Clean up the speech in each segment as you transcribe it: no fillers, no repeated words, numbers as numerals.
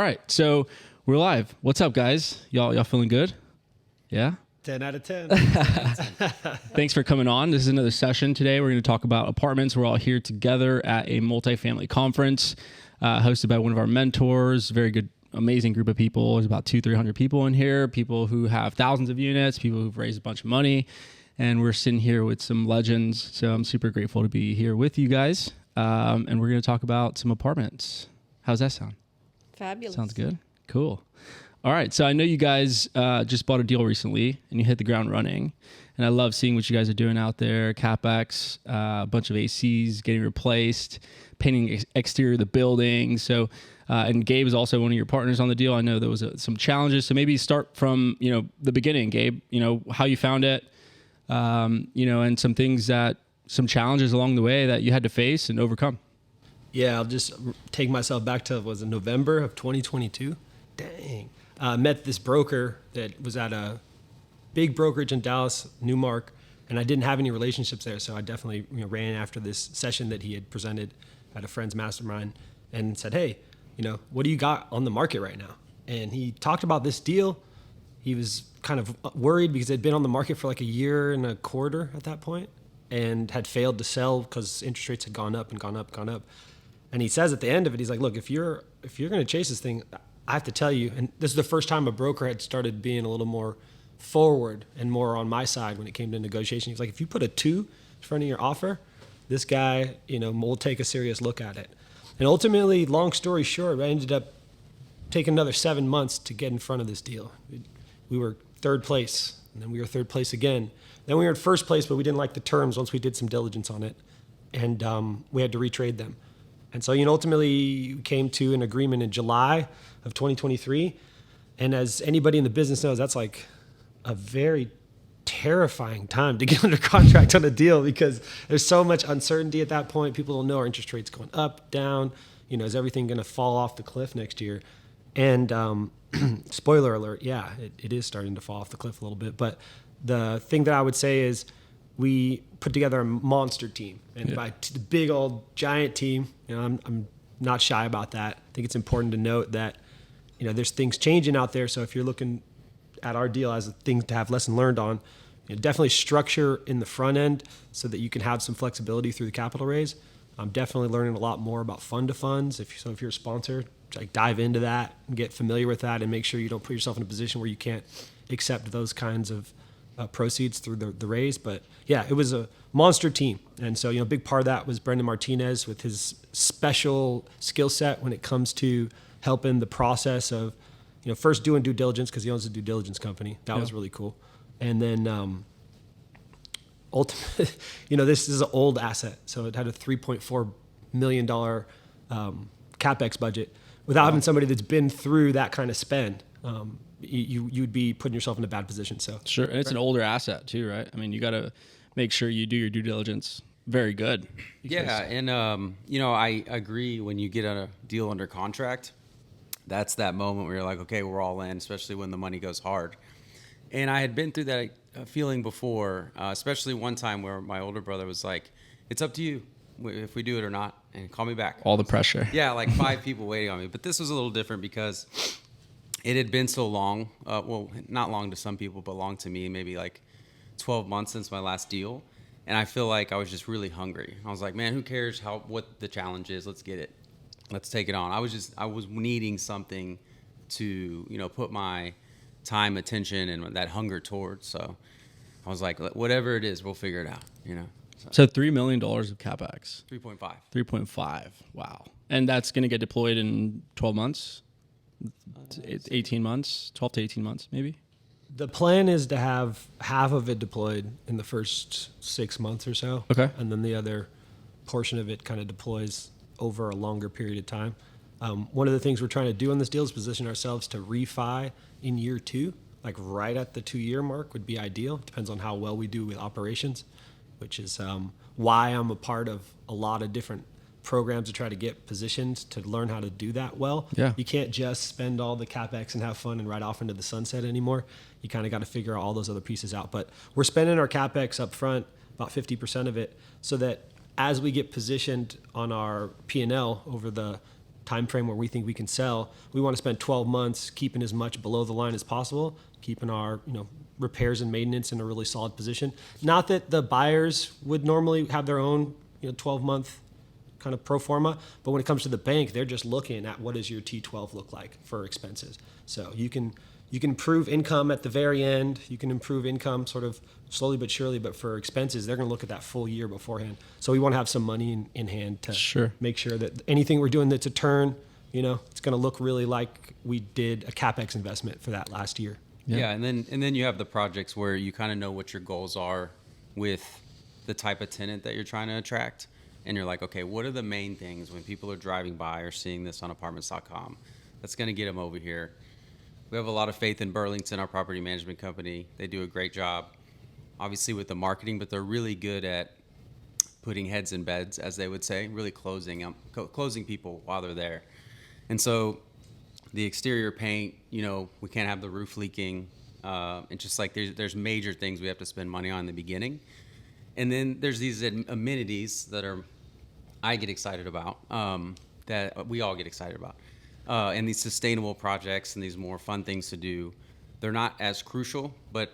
All right, so we're live. What's up, guys? Y'all feeling good? Yeah? 10 out of 10. Thanks for coming on. This is another session today. We're going to talk about apartments. We're all here together at a multifamily conference hosted by one of our mentors. Very good, amazing group of people. There's about 200-300 people in here, people who have thousands of units, people who've raised a bunch of money. And we're sitting here with some legends. So I'm super grateful to be here with you guys. And we're going to talk about some apartments. How's that sound? Fabulous. Sounds good. Cool. All right. So I know you guys just bought a deal recently and you hit the ground running. And I love seeing what you guys are doing out there. CapEx, a bunch of ACs getting replaced, painting exterior of the building. So, and Gabe is also one of your partners on the deal. I know there was some challenges. So maybe start from, the beginning, Gabe, how you found it, and some challenges along the way that you had to face and overcome. Yeah, I'll just take myself back to, was it November of 2022? Dang. Met this broker that was at a big brokerage in Dallas, Newmark, and I didn't have any relationships there, so I definitely ran after this session that he had presented at a friend's mastermind and said, hey, what do you got on the market right now? And he talked about this deal. He was kind of worried because it had been on the market for like a year and a quarter at that point and had failed to sell because interest rates had gone up and gone up and gone up. And he says at the end of it, he's like, look, if you're going to chase this thing, I have to tell you, and this is the first time a broker had started being a little more forward and more on my side when it came to negotiation. He's like, if you put a 2 in front of your offer, this guy, will take a serious look at it. And ultimately, long story short, I ended up taking another 7 months to get in front of this deal. We were third place, and then we were third place again. Then we were in first place, but we didn't like the terms once we did some diligence on it, and we had to retrade them. And so, ultimately we came to an agreement in July of 2023. And as anybody in the business knows, that's like a very terrifying time to get under contract on a deal because there's so much uncertainty at that point. People don't know, are interest rates going up, down? Is everything going to fall off the cliff next year? And spoiler alert, yeah, it is starting to fall off the cliff a little bit. But the thing that I would say is we put together a monster team. And by the big old giant team, I'm not shy about that. I think it's important to note that, there's things changing out there. So if you're looking at our deal as a thing to have lesson learned on, definitely structure in the front end so that you can have some flexibility through the capital raise. I'm definitely learning a lot more about fund to funds. If you're a sponsor, dive into that and get familiar with that and make sure you don't put yourself in a position where you can't accept those kinds of proceeds through the raise. But yeah, it was a monster team. And so, a big part of that was Brendan Martinez with his special skill set when it comes to helping the process of, first doing due diligence because he owns a due diligence company. That was really cool. And then ultimately, this is an old asset. So it had a $3.4 million CapEx budget. Without having somebody that's been through that kind of spend, you'd be putting yourself in a bad position. So sure, and it's an older asset too, right? I mean, you got to make sure you do your due diligence very good. Yeah, and I agree. When you get a deal under contract, that's that moment where you're like, okay, we're all in, especially when the money goes hard. And I had been through that feeling before, especially one time where my older brother was like, "It's up to you if we do it or not, and call me back." All the pressure. Yeah, like 5 people waiting on me. But this was a little different because it had been so long, well, not long to some people, but long to me, maybe like 12 months since my last deal. And I feel like I was just really hungry. I was like, man, who cares what the challenge is? Let's get it. Let's take it on. I was needing something to, put my time, attention, and that hunger towards. So I was like, whatever it is, we'll figure it out, So $3 million of CapEx. 3.5. 3.5. Wow. And that's going to get deployed in 12 months? 18 months, 12 to 18 months, maybe? the plan is to have half of it deployed in the first 6 months or so. Okay. And then the other portion of it kind of deploys over a longer period of time. One of the things we're trying to do on this deal is position ourselves to refi in year 2, like right at the 2-year mark would be ideal. It depends on how well we do with operations, which is why I'm a part of a lot of different programs to try to get positioned to learn how to do that well. Yeah. You can't just spend all the CapEx and have fun and ride off into the sunset anymore. You kind of got to figure all those other pieces out. But we're spending our CapEx up front, about 50% of it, so that as we get positioned on our P&L over the time frame where we think we can sell, we want to spend 12 months keeping as much below the line as possible, keeping our repairs and maintenance in a really solid position. Not that the buyers would normally have their own 12-month kind of pro forma, but when it comes to the bank, they're just looking at what does your T12 look like for expenses. So you can improve income at the very end. You can improve income sort of slowly but surely, but for expenses, they're going to look at that full year beforehand. So we want to have some money in hand to make sure that anything we're doing that's a turn, it's going to look really like we did a CapEx investment for that last year. Yeah, and then you have the projects where you kind of know what your goals are with the type of tenant that you're trying to attract. And you're like, okay, what are the main things when people are driving by or seeing this on apartments.com that's going to get them over here? We have a lot of faith in Burlington, our property management company. They do a great job, obviously, with the marketing, but they're really good at putting heads in beds, as they would say, really closing people while they're there. And so the exterior paint, we can't have the roof leaking. It's just like there's major things we have to spend money on in the beginning. And then there's these amenities that I get excited about, that we all get excited about. And these sustainable projects and these more fun things to do, they're not as crucial, but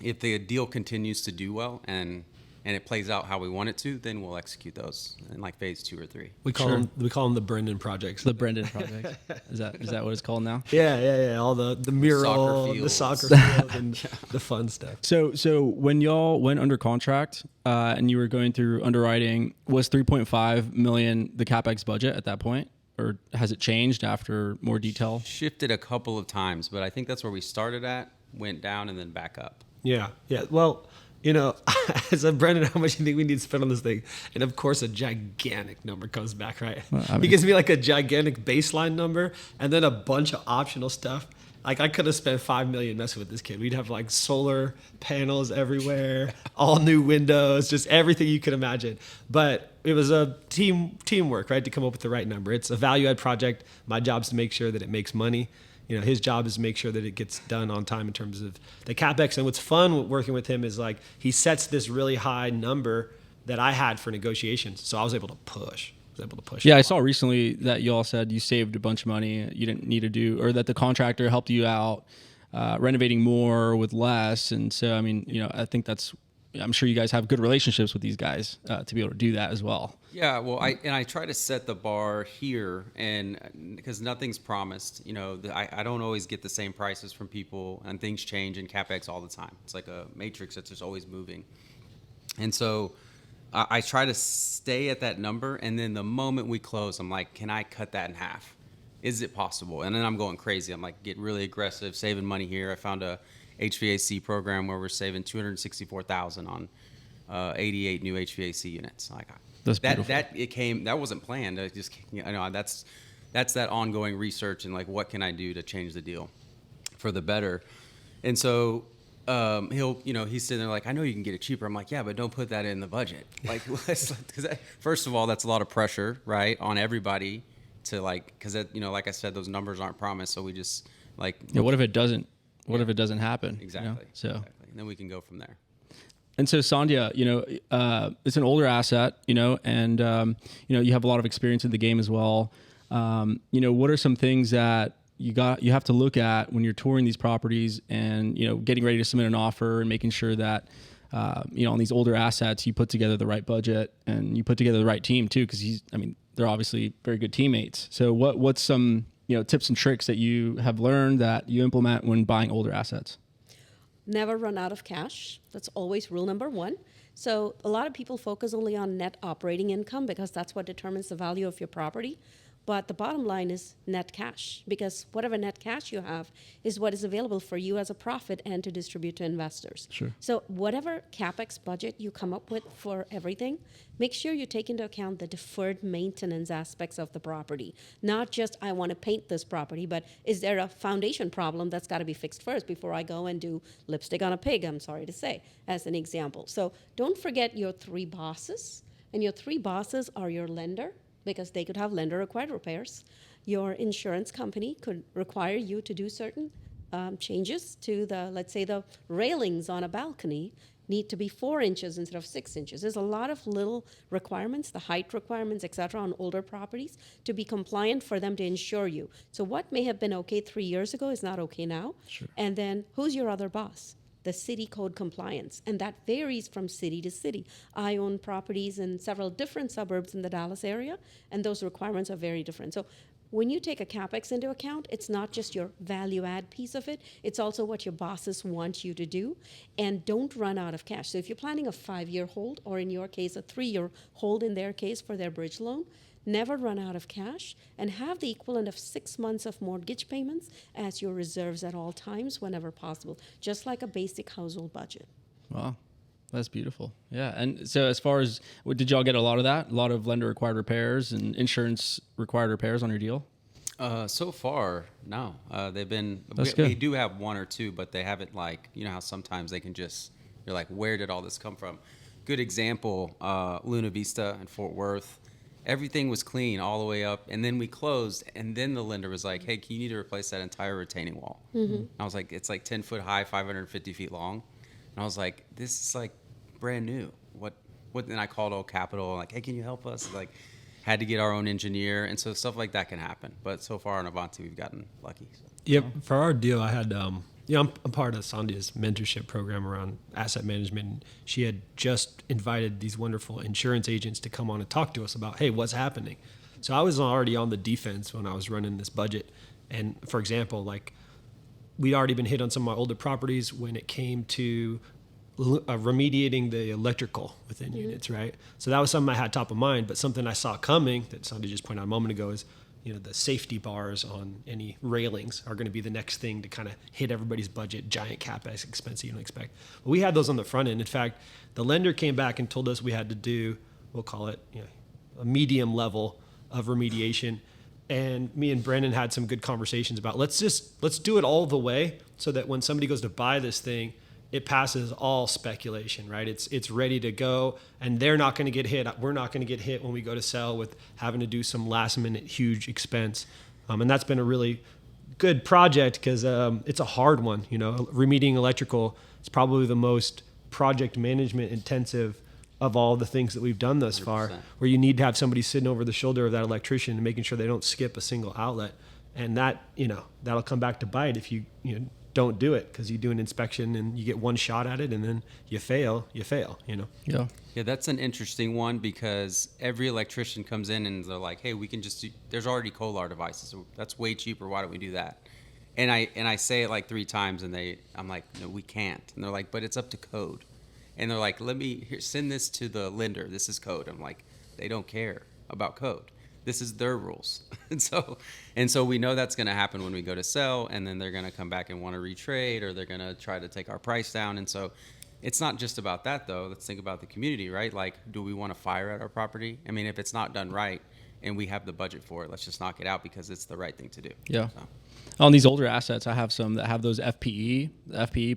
if the deal continues to do well and it plays out how we want it to, then we'll execute those in like phase 2 or 3. We call them the Brendan projects. The Brendan projects. Is that what it's called now? Yeah. All the mural, the soccer field, and the fun stuff. So when y'all went under contract and you were going through underwriting, was $3.5 million the CapEx budget at that point? Or has it changed after more detail? Shifted a couple of times, but I think that's where we started at, went down, and then back up. Yeah. Well, I said, Brendan, how much do you think we need to spend on this thing? And of course, a gigantic number comes back, right? Well, he gives me like a gigantic baseline number and then a bunch of optional stuff. Like I could have spent $5 million messing with this kid. We'd have like solar panels everywhere, all new windows, just everything you could imagine. But it was a teamwork, right, to come up with the right number. It's a value add project. My job is to make sure that it makes money. His job is to make sure that it gets done on time in terms of the CapEx. And what's fun working with him is like he sets this really high number that I had for negotiations. So I was able to push. Yeah, I saw recently that you all said you saved a bunch of money you didn't need to do, or that the contractor helped you out renovating more with less. And so, I mean, I think I'm sure you guys have good relationships with these guys to be able to do that as well. Yeah, well, I try to set the bar here, and because nothing's promised, I don't always get the same prices from people, and things change in CapEx all the time. It's like a matrix that's just always moving. And so I try to stay at that number, and then the moment we close, I'm like, can I cut that in half? Is it possible? And then I'm going crazy. I'm like, get really aggressive, saving money here. I found a HVAC program where we're saving $264,000 on 88 new HVAC units. Like that's beautiful. That wasn't planned. It just that's that ongoing research and like what can I do to change the deal for the better. And so he's sitting there like, I know you can get it cheaper. I'm like, yeah, but don't put that in the budget. Like, because first of all, that's a lot of pressure, right, on everybody to like, because like I said, those numbers aren't promised. So we just like, what if it doesn't? What if it doesn't happen? Exactly. So, and then we can go from there. And so Sandhya, it's an older asset, and you have a lot of experience in the game as well. What are some things that you have to look at when you're touring these properties and getting ready to submit an offer and making sure that on these older assets you put together the right budget and you put together the right team too, because they're obviously very good teammates. So what's some tips and tricks that you have learned that you implement when buying older assets? Never run out of cash. That's always rule number one. So a lot of people focus only on net operating income because that's what determines the value of your property. But the bottom line is net cash, because whatever net cash you have is what is available for you as a profit and to distribute to investors. Sure. So whatever CapEx budget you come up with for everything, make sure you take into account the deferred maintenance aspects of the property. Not just, I want to paint this property, but is there a foundation problem that's got to be fixed first before I go and do lipstick on a pig, I'm sorry to say, as an example. So don't forget your three bosses. And your three bosses are your lender, because they could have lender-required repairs. Your insurance company could require you to do certain changes to let's say the railings on a balcony, need to be 4 inches instead of 6 inches. There's a lot of little requirements, the height requirements, etc., on older properties to be compliant for them to insure you. So what may have been okay 3 years ago is not okay now. Sure. And then who's your other boss? The city code compliance. And that varies from city to city. I own properties in several different suburbs in the Dallas area, and those requirements are very different. So when you take a CapEx into account, it's not just your value add piece of it, it's also what your bosses want you to do. And don't run out of cash. So if you're planning a 5-year hold, or in your case, a 3-year hold in their case for their bridge loan, never run out of cash and have the equivalent of 6 months of mortgage payments as your reserves at all times whenever possible, just like a basic household budget. Wow. That's beautiful. Yeah. And so as far as, did y'all get a lot of that? A lot of lender required repairs and insurance required repairs on your deal? So far, no. They've been, we do have 1 or 2, but they haven't, like, you know how sometimes they can just, you're like, where did all this come from? Good example, Luna Vista in Fort Worth. Everything was clean all the way up, and then we closed, and then the lender was like, hey, you need to replace that entire retaining wall. Mm-hmm. I was like, it's like 10 foot high, 550 feet long. And I was like, this is like brand new. What? Then I called Old Capital, like, hey, can you help us? Like, had to get our own engineer, and so stuff like that can happen. But so far on Avanti, we've gotten lucky. So. Yep. For our deal, I had, I'm part of Sandhya's mentorship program around asset management. She had just invited these wonderful insurance agents to come on and talk to us about, hey, what's happening? So I was already on the defense when I was running this budget. And for example, like, we'd already been hit on some of my older properties when it came to remediating the electrical within units, right? So that was something I had top of mind, but something I saw coming that Sandhya just pointed out a moment ago is, the safety bars on any railings are going to be the next thing to kind of hit everybody's budget, giant CapEx expense you don't expect. But we had those on the front end. In fact, the lender came back and told us we had to do, we'll call it, a medium level of remediation. And me and Brendan had some good conversations about let's do it all the way so that when somebody goes to buy this thing, it passes all speculation, right? It's ready to go, and they're not going to get hit. We're not going to get hit when we go to sell with having to do some last minute huge expense. And that's been a really good project because it's a hard one. Remediating electrical is probably the most project management intensive of all the things that we've done thus 100%. Far, where you need to have somebody sitting over the shoulder of that electrician and making sure they don't skip a single outlet. And that, that'll come back to bite if you don't do it, because you do an inspection and you get one shot at it and then you fail. Yeah, that's an interesting one, because every electrician comes in and they're like, hey, we can just do, there's already Kolar devices, so that's way cheaper, why don't we do that? And I say it like 3 times, and I'm like, no, we can't. And they're like, but it's up to code. And they're like, send this to the lender, this is code. I'm like, they don't care about code. This is their rules. And so we know that's going to happen when we go to sell, and then they're going to come back and want to retrade, or they're going to try to take our price down. And so it's not just about that, though. Let's think about the community, right? Like, do we want to fire at our property? I mean, if it's not done right and we have the budget for it, let's just knock it out because it's the right thing to do. Yeah. So. On these older assets, I have some that have those FPE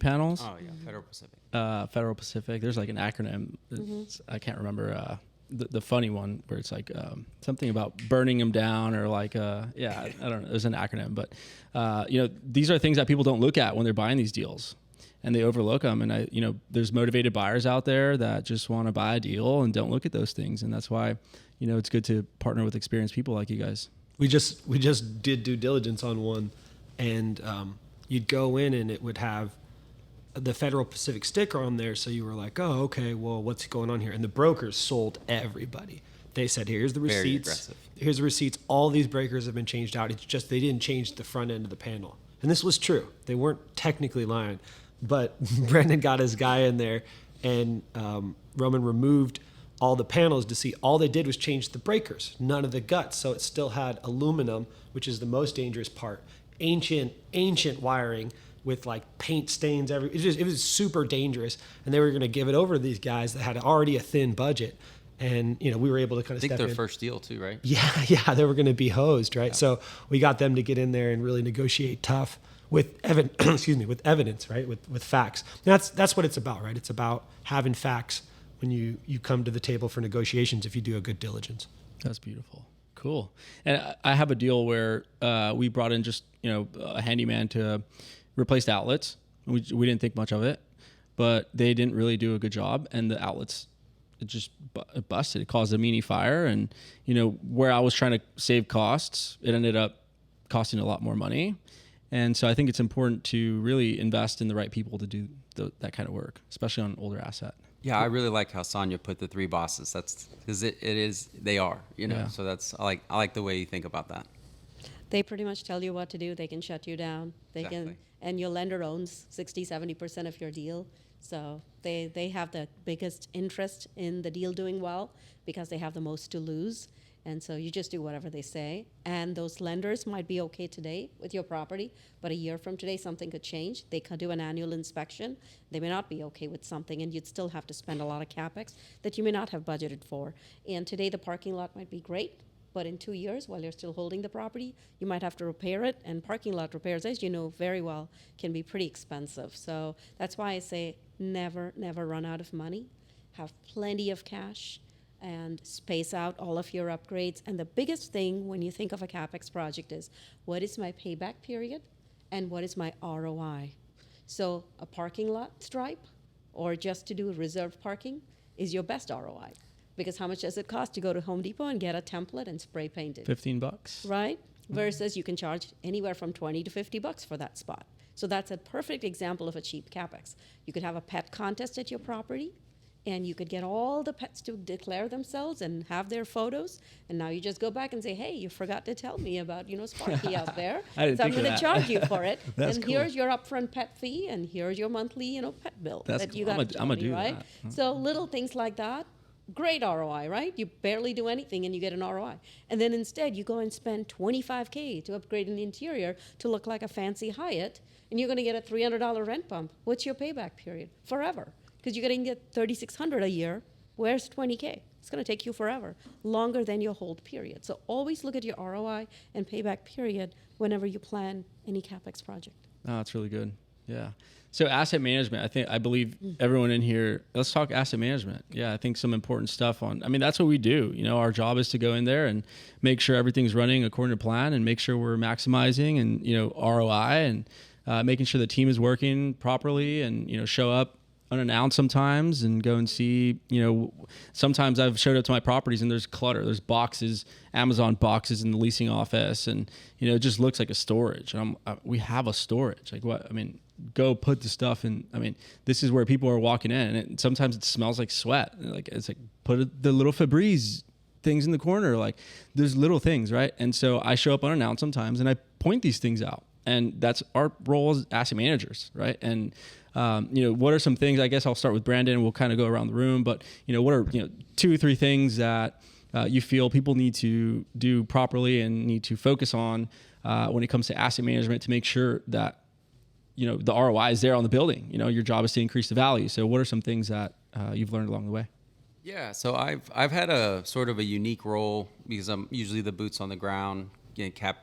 panels. Oh, yeah, Federal Pacific. Federal Pacific. There's like an acronym. I can't remember the funny one where it's like something about burning them down, or like I don't know. There's an acronym, but these are things that people don't look at when they're buying these deals, and they overlook them. And there's motivated buyers out there that just want to buy a deal and don't look at those things, and that's why it's good to partner with experienced people like you guys. We just did due diligence on one, and you'd go in and it would have the Federal Pacific sticker on there, so you were like, oh, okay, well, what's going on here? And the brokers sold everybody. They said, here's the receipts. Very aggressive. Here's the receipts. All these breakers have been changed out. It's just they didn't change the front end of the panel. And this was true. They weren't technically lying. But Brendan got his guy in there, and Roman removed all the panels to see all they did was change the breakers, none of the guts. So it still had aluminum, which is the most dangerous part, ancient wiring, with like paint stains it was super dangerous, and they were going to give it over to these guys that had already a thin budget, and we were able to kind of step in. I think their first deal too, right? Yeah, they were going to be hosed, right? Yeah. So we got them to get in there and really negotiate tough with with evidence, right? With facts. And that's what it's about, right? It's about having facts when you come to the table for negotiations if you do a good diligence. That's beautiful. Cool. And I have a deal where we brought in just a handyman to replaced outlets. We didn't think much of it, but they didn't really do a good job, and the outlets it busted. It caused a mini fire, and where I was trying to save costs, it ended up costing a lot more money. And so I think it's important to really invest in the right people to do that kind of work, especially on an older asset. Yeah, I really like how Sandhya put the three bosses. That's because they are. Yeah. So I like the way you think about that. They pretty much tell you what to do. They can shut you down. Exactly. And your lender owns 60-70% of your deal. So they have the biggest interest in the deal doing well because they have the most to lose. And so you just do whatever they say. And those lenders might be okay today with your property, but a year from today, something could change. They could do an annual inspection. They may not be okay with something, and you'd still have to spend a lot of CapEx that you may not have budgeted for. And today, the parking lot might be great, but in 2 years, while you're still holding the property, you might have to repair it. And parking lot repairs, as you know very well, can be pretty expensive. So that's why I say never run out of money. Have plenty of cash and space out all of your upgrades. And the biggest thing when you think of a CapEx project is, what is my payback period and what is my ROI? So a parking lot stripe or just to do reserved parking is your best ROI. Because how much does it cost to go to Home Depot and get a template and spray paint it? $15. Right? Versus you can charge anywhere from $20 to $50 for that spot. So that's a perfect example of a cheap CapEx. You could have a pet contest at your property, and you could get all the pets to declare themselves and have their photos. And now you just go back and say, hey, you forgot to tell me about, Sparky out there. I didn't So I'm think of going to that. charge you for it. That's and cool. here's your upfront pet fee, and here's your monthly, pet bill That's that you cool. got to I'ma tell me, do right? that. So little things like that, great ROI, right? You barely do anything and you get an ROI. And then instead you go and spend $25K to upgrade an interior to look like a fancy Hyatt, and you're going to get a $300 rent bump. What's your payback period? Forever. Because you're going to get $3,600 a year. Where's $20K? It's going to take you forever, longer than your hold period. So always look at your ROI and payback period whenever you plan any CapEx project. Oh, that's really good. Yeah. So asset management, I believe everyone in here, let's talk asset management. Yeah, I think some important stuff that's what we do. Our job is to go in there and make sure everything's running according to plan and make sure we're maximizing and, ROI and making sure the team is working properly and, show up unannounced sometimes and go and see, sometimes I've showed up to my properties and there's clutter, there's boxes, Amazon boxes in the leasing office. And, it just looks like a storage. And we have a storage. Like what, go put the stuff in. This is where people are walking in and sometimes it smells like sweat. It's like put the little Febreze things in the corner. Like there's little things, right? And so I show up unannounced sometimes and I point these things out. And that's our role as asset managers, right? And what are some things? I guess I'll start with Brandon. We'll kind of go around the room, but what are 2 or 3 things that you feel people need to do properly and need to focus on when it comes to asset management to make sure that the ROI is there on the building. Your job is to increase the value. So, what are some things that you've learned along the way? Yeah, so I've had a sort of a unique role because I'm usually the boots on the ground,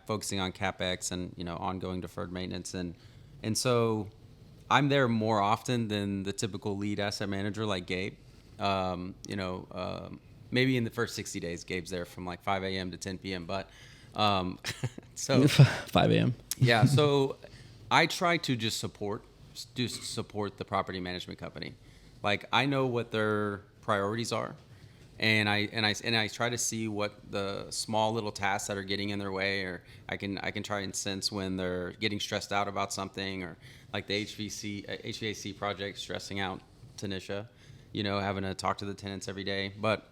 focusing on CapEx and ongoing deferred maintenance, and so I'm there more often than the typical lead asset manager like Gabe. Maybe in the first 60 days, Gabe's there from like 5 a.m. to 10 p.m. But so 5 a.m. Yeah, so I try to just support the property management company. Like I know what their priorities are, and I try to see what the small little tasks that are getting in their way, or I can try and sense when they're getting stressed out about something, or like the HVAC project stressing out Tanisha, having to talk to the tenants every day. But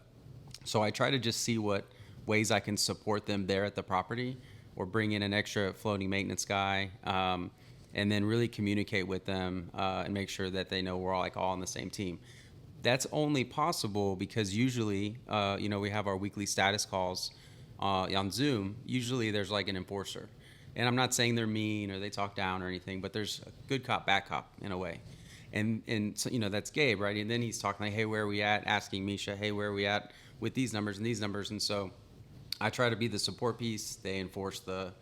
so I try to just see what ways I can support them there at the property, or bring in an extra floating maintenance guy, and then really communicate with them and make sure that they know we're all on the same team. That's only possible because usually, we have our weekly status calls on Zoom. Usually there's like an enforcer. And I'm not saying they're mean or they talk down or anything, but there's a good cop, bad cop in a way. And so, that's Gabe, right? And then he's talking like, hey, where are we at? Asking Misha, hey, where are we at with these numbers and these numbers? And so I try to be the support piece. They enforce the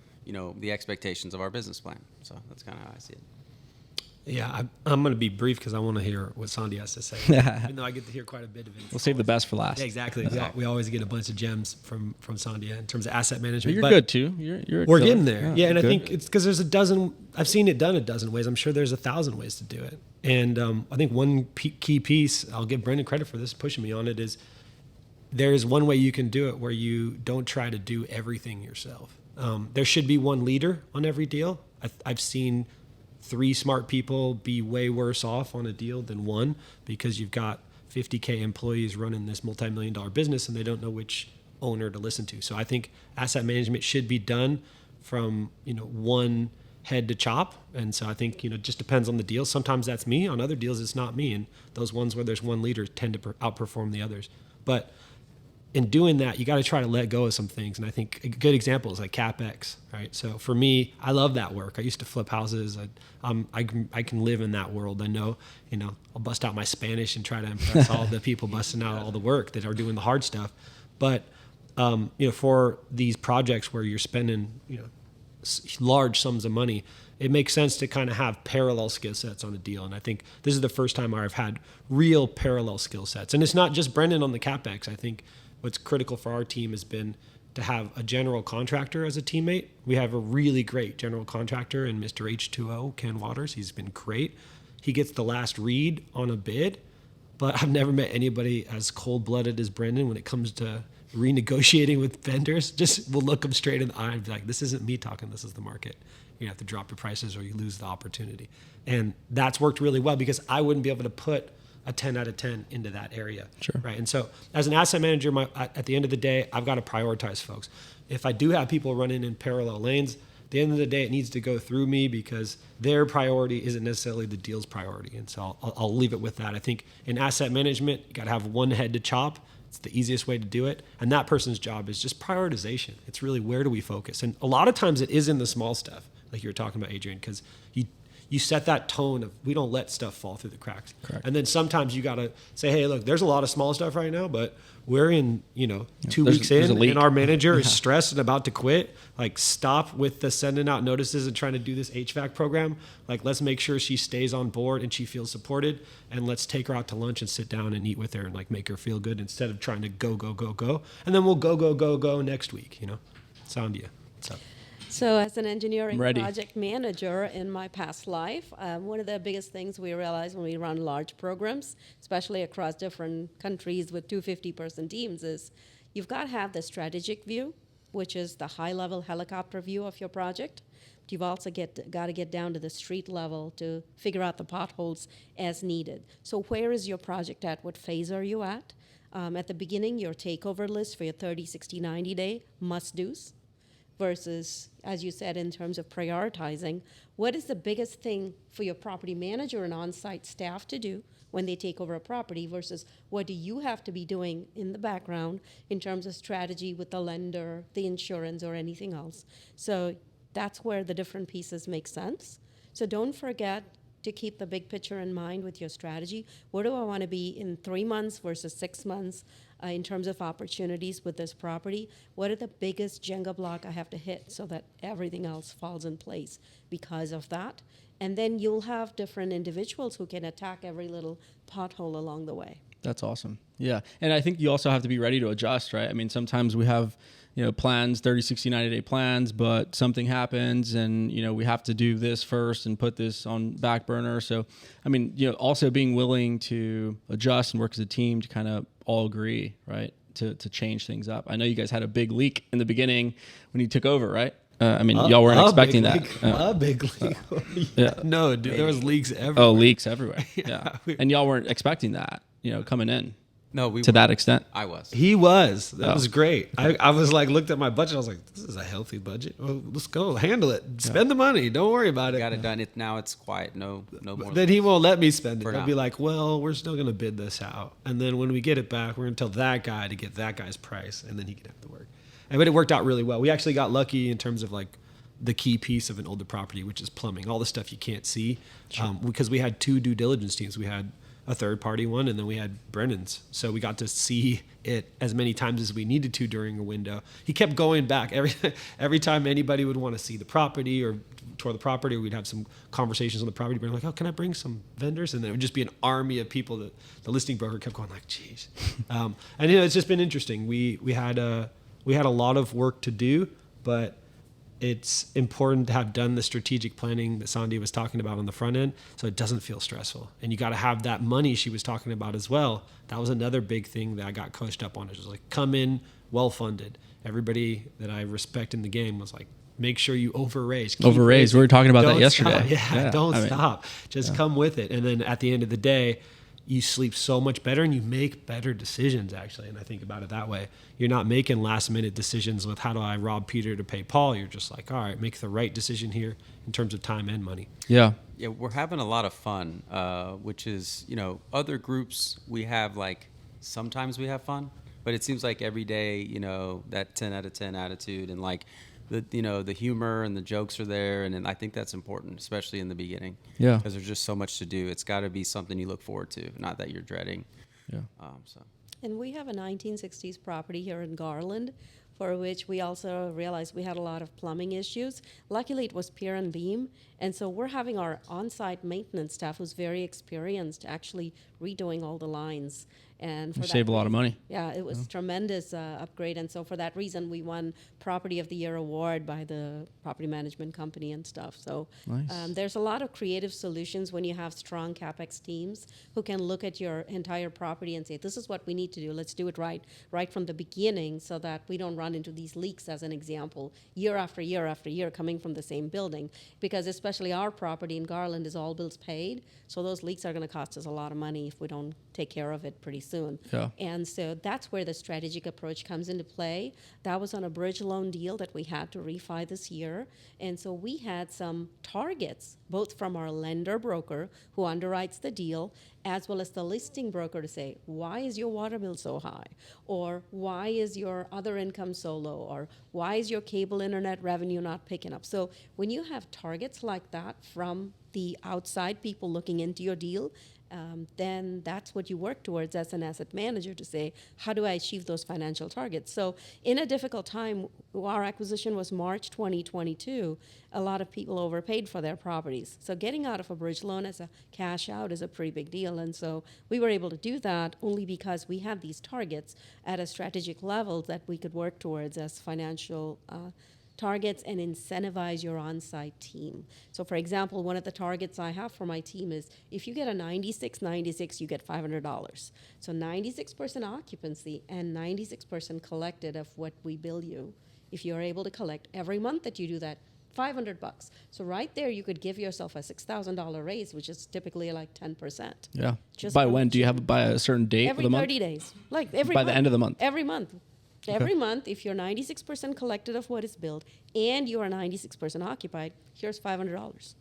expectations of our business plan. So that's kind of how I see it. Yeah, I'm going to be brief because I want to hear what Sandhya has to say. Even though I get to hear quite a bit of it. We'll save the best for last. Yeah, exactly. We always get a bunch of gems from Sandhya in terms of asset management. But you're good too. You're we're killer. getting there. Yeah, and I good. think it's because there's a dozen. I've seen it done a dozen ways. I'm sure there's 1,000 ways to do it. And I think one key piece, I'll give Brendan credit for this, pushing me on it, is there is one way you can do it where you don't try to do everything yourself. There should be one leader on every deal. I've seen 3 smart people be way worse off on a deal than one because you've got 50K employees running this multi-million-dollar business and they don't know which owner to listen to. So I think asset management should be done from, one head to chop. And so I think, it just depends on the deal. Sometimes that's me. On other deals, it's not me. And those ones where there's one leader tend to outperform the others. But in doing that, you got to try to let go of some things. And I think a good example is like CapEx, right? So for me, I love that work. I used to flip houses. I can live in that world. I know, I'll bust out my Spanish and try to impress all the people busting out all the work that are doing the hard stuff. But, for these projects where you're spending, large sums of money, it makes sense to kind of have parallel skill sets on a deal. And I think this is the first time I've had real parallel skill sets. And it's not just Brendan on the CapEx. I think what's critical for our team has been to have a general contractor as a teammate. We have a really great general contractor in Mr. H2O, Ken Waters. He's been great. He gets the last read on a bid, but I've never met anybody as cold-blooded as Brendan when it comes to renegotiating with vendors. Just we'll look them straight in the eye and be like, this isn't me talking, this is the market. You have to drop your prices or you lose the opportunity. And that's worked really well because I wouldn't be able to put a 10 out of 10 into that area. Sure. Right. And so as an asset manager, at the end of the day, I've got to prioritize folks. If I do have people running in parallel lanes, at the end of the day, it needs to go through me because their priority isn't necessarily the deal's priority. And so I'll leave it with that. I think in asset management, you got to have one head to chop. It's the easiest way to do it. And that person's job is just prioritization. It's really where do we focus? And a lot of times it is in the small stuff, like you were talking about, Adrian, because you set that tone of we don't let stuff fall through the cracks. Correct. And then sometimes you got to say, hey, look, there's a lot of small stuff right now, but we're in, 2 weeks in and our manager is stressed and about to quit. Like stop with the sending out notices and trying to do this HVAC program. Like let's make sure she stays on board and she feels supported, and let's take her out to lunch and sit down and eat with her and like make her feel good instead of trying to go. And then we'll go next week, Sandhya. What's up? So as an engineering Ready. project manager in my past life, one of the biggest things we realize when we run large programs, especially across different countries with 250-person teams, is you've got to have the strategic view, which is the high-level helicopter view of your project. But you've also got to get down to the street level to figure out the potholes as needed. So where is your project at? What phase are you at? At the beginning, your takeover list for your 30, 60, 90-day must-dos. Versus, as you said, in terms of prioritizing, what is the biggest thing for your property manager and on-site staff to do when they take over a property versus what do you have to be doing in the background in terms of strategy with the lender, the insurance, or anything else. So that's where the different pieces make sense. So don't forget to keep the big picture in mind with your strategy. Where do I want to be in 3 months versus 6 months? In terms of opportunities with this property, what are the biggest Jenga block I have to hit so that everything else falls in place because of that? And then you'll have different individuals who can attack every little pothole along the way. That's awesome. Yeah. And I think you also have to be ready to adjust, right? I mean, sometimes we have, plans, 30, 60, 90-day plans, but something happens and, we have to do this first and put this on back burner. So, I mean, also being willing to adjust and work as a team to kind of all agree, right? To change things up. I know you guys had a big leak in the beginning when you took over, right? Y'all weren't expecting that. A big leak. Yeah. No, dude, there was leaks everywhere. Oh, leaks everywhere. Yeah. And y'all weren't expecting that, coming in. No, we to that extent. I was. He was. That was great. I was like, looked at my budget. I was like, this is a healthy budget. Well, let's go handle it. Spend the money. Don't worry about it. Got it done. Now it's quiet. No more. Then he won't let me spend it. For He'll now. be like, well, we're still going to bid this out. And then when we get it back, we're going to tell that guy to get that guy's price. And then he can have to work. But it worked out really well. We actually got lucky in terms of like the key piece of an older property, which is plumbing. All the stuff you can't see. Sure. Because we had 2 due diligence teams. We had a third-party one, and then we had Brennan's. So we got to see it as many times as we needed to during a window. He kept going back every time anybody would want to see the property or tour the property, or we'd have some conversations on the property. We're like, oh, can I bring some vendors? And then it would just be an army of people that the listing broker kept going like, geez. And it's just been interesting. We had a lot of work to do, but it's important to have done the strategic planning that Sandhya was talking about on the front end, so it doesn't feel stressful. And you got to have that money she was talking about as well. That was another big thing that I got coached up on. It was like, come in well funded. Everybody that I respect in the game was like, make sure you overraise. Overraise. We were talking about that yesterday. Stop. Don't stop. Just come with it. And then at the end of the day, you sleep so much better and you make better decisions, actually. And I think about it that way. You're not making last minute decisions with how do I rob Peter to pay Paul. You're just like, all right, make the right decision here in terms of time and money. Yeah. Yeah, we're having a lot of fun, which is, other groups we have, like, sometimes we have fun, but it seems like every day, that 10 out of 10 attitude and like the humor and the jokes are there. And I think that's important, especially in the beginning. Yeah. Because there's just so much to do. It's got to be something you look forward to, not that you're dreading. Yeah. And we have a 1960s property here in Garland, for which we also realized we had a lot of plumbing issues. Luckily, it was pier and beam, and so we're having our on-site maintenance staff, who's very experienced, actually redoing all the lines. And for You save a lot of money. Yeah, it was tremendous upgrade, and so for that reason, we won Property of the Year award by the property management company and stuff. So Nice. there's a lot of creative solutions when you have strong CapEx teams who can look at your entire property and say, this is what we need to do. Let's do it right from the beginning, so that we don't run into these leaks, as an example, year after year after year coming from the same building. Because especially our property in Garland is all bills paid, so those leaks are going to cost us a lot of money if we don't take care of it pretty soon. Yeah. And so that's where the strategic approach comes into play. That was on a bridge loan deal that we had to refi this year. And so we had some targets, both from our lender broker who underwrites the deal, as well as the listing broker, to say, why is your water bill so high? Or why is your other income so low? Or why is your cable internet revenue not picking up? So when you have targets like that from the outside people looking into your deal, then that's what you work towards as an asset manager, to say, how do I achieve those financial targets? So in a difficult time, our acquisition was March 2022, a lot of people overpaid for their properties. So getting out of a bridge loan as a cash out is a pretty big deal. And so we were able to do that only because we had these targets at a strategic level that we could work towards as financial targets and incentivize your on-site team. So for example, one of the targets I have for my team is, if you get a 96, you get $500. So 96% occupancy and 96% collected of what we bill you. If you're able to collect every month that you do that, $500. So right there, you could give yourself a $6,000 raise, which is typically like 10%. Yeah. Just by from when? Do you have it by a certain date every of the 30 month? days. Like every By month. the end of the month? Every month. Every month, if you're 96% collected of what is billed and you are 96% occupied, here's $500.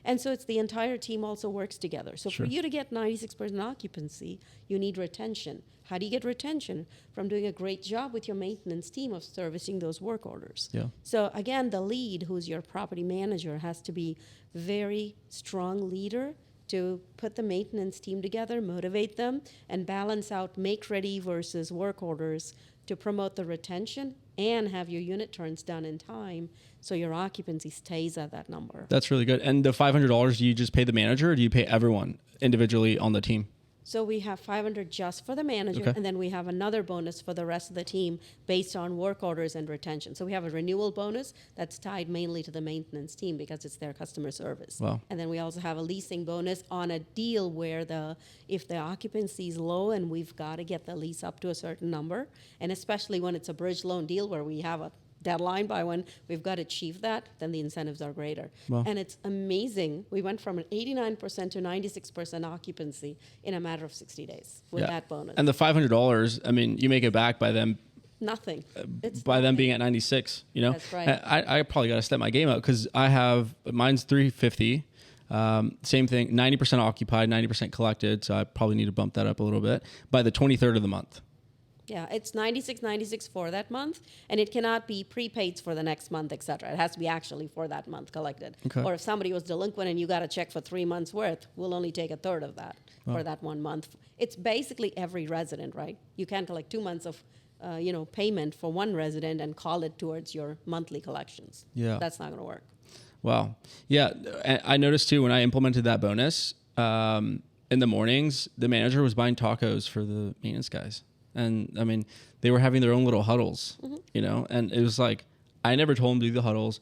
And so it's the entire team also works together. So Sure. for you to get 96% occupancy, you need retention. How do you get retention? From doing a great job with your maintenance team of servicing those work orders. Yeah. So again, the lead, who's your property manager, has to be very strong leader to put the maintenance team together, motivate them, and balance out make ready versus work orders to promote the retention and have your unit turns done in time, so your occupancy stays at that number. That's really good. And the $500, do you just pay the manager, or do you pay everyone individually on the team? So we have $500 just for the manager, Okay. and then we have another bonus for the rest of the team based on work orders and retention. So we have a renewal bonus that's tied mainly to the maintenance team because it's their customer service. Wow. And then we also have a leasing bonus on a deal where if the occupancy is low and we've got to get the lease up to a certain number, and especially when it's a bridge loan deal where we have a deadline by when we've got to achieve that, then the incentives are greater. Wow. And it's amazing. We went from an 89% to 96% occupancy in a matter of 60 days with that bonus. And the $500, I mean, you make it back by them Nothing. It's by them nothing. being at 96, you know? That's right. I probably got to step my game up because mine's 350. Same thing, 90% occupied, 90% collected. So I probably need to bump that up a little bit by the 23rd of the month. Yeah, it's 96 for that month, and it cannot be prepaids for the next month, et cetera. It has to be actually for that month collected. Okay. Or if somebody was delinquent and you got a check for 3 months' worth, we'll only take a third of that for that 1 month. It's basically every resident, right? You can't collect 2 months of payment for one resident and call it towards your monthly collections. Yeah. That's not going to work. Wow. Yeah. And I noticed too, when I implemented that bonus, in the mornings, the manager was buying tacos for the maintenance guys. And I mean, they were having their own little huddles, you know, and it was like, I never told them to do the huddles.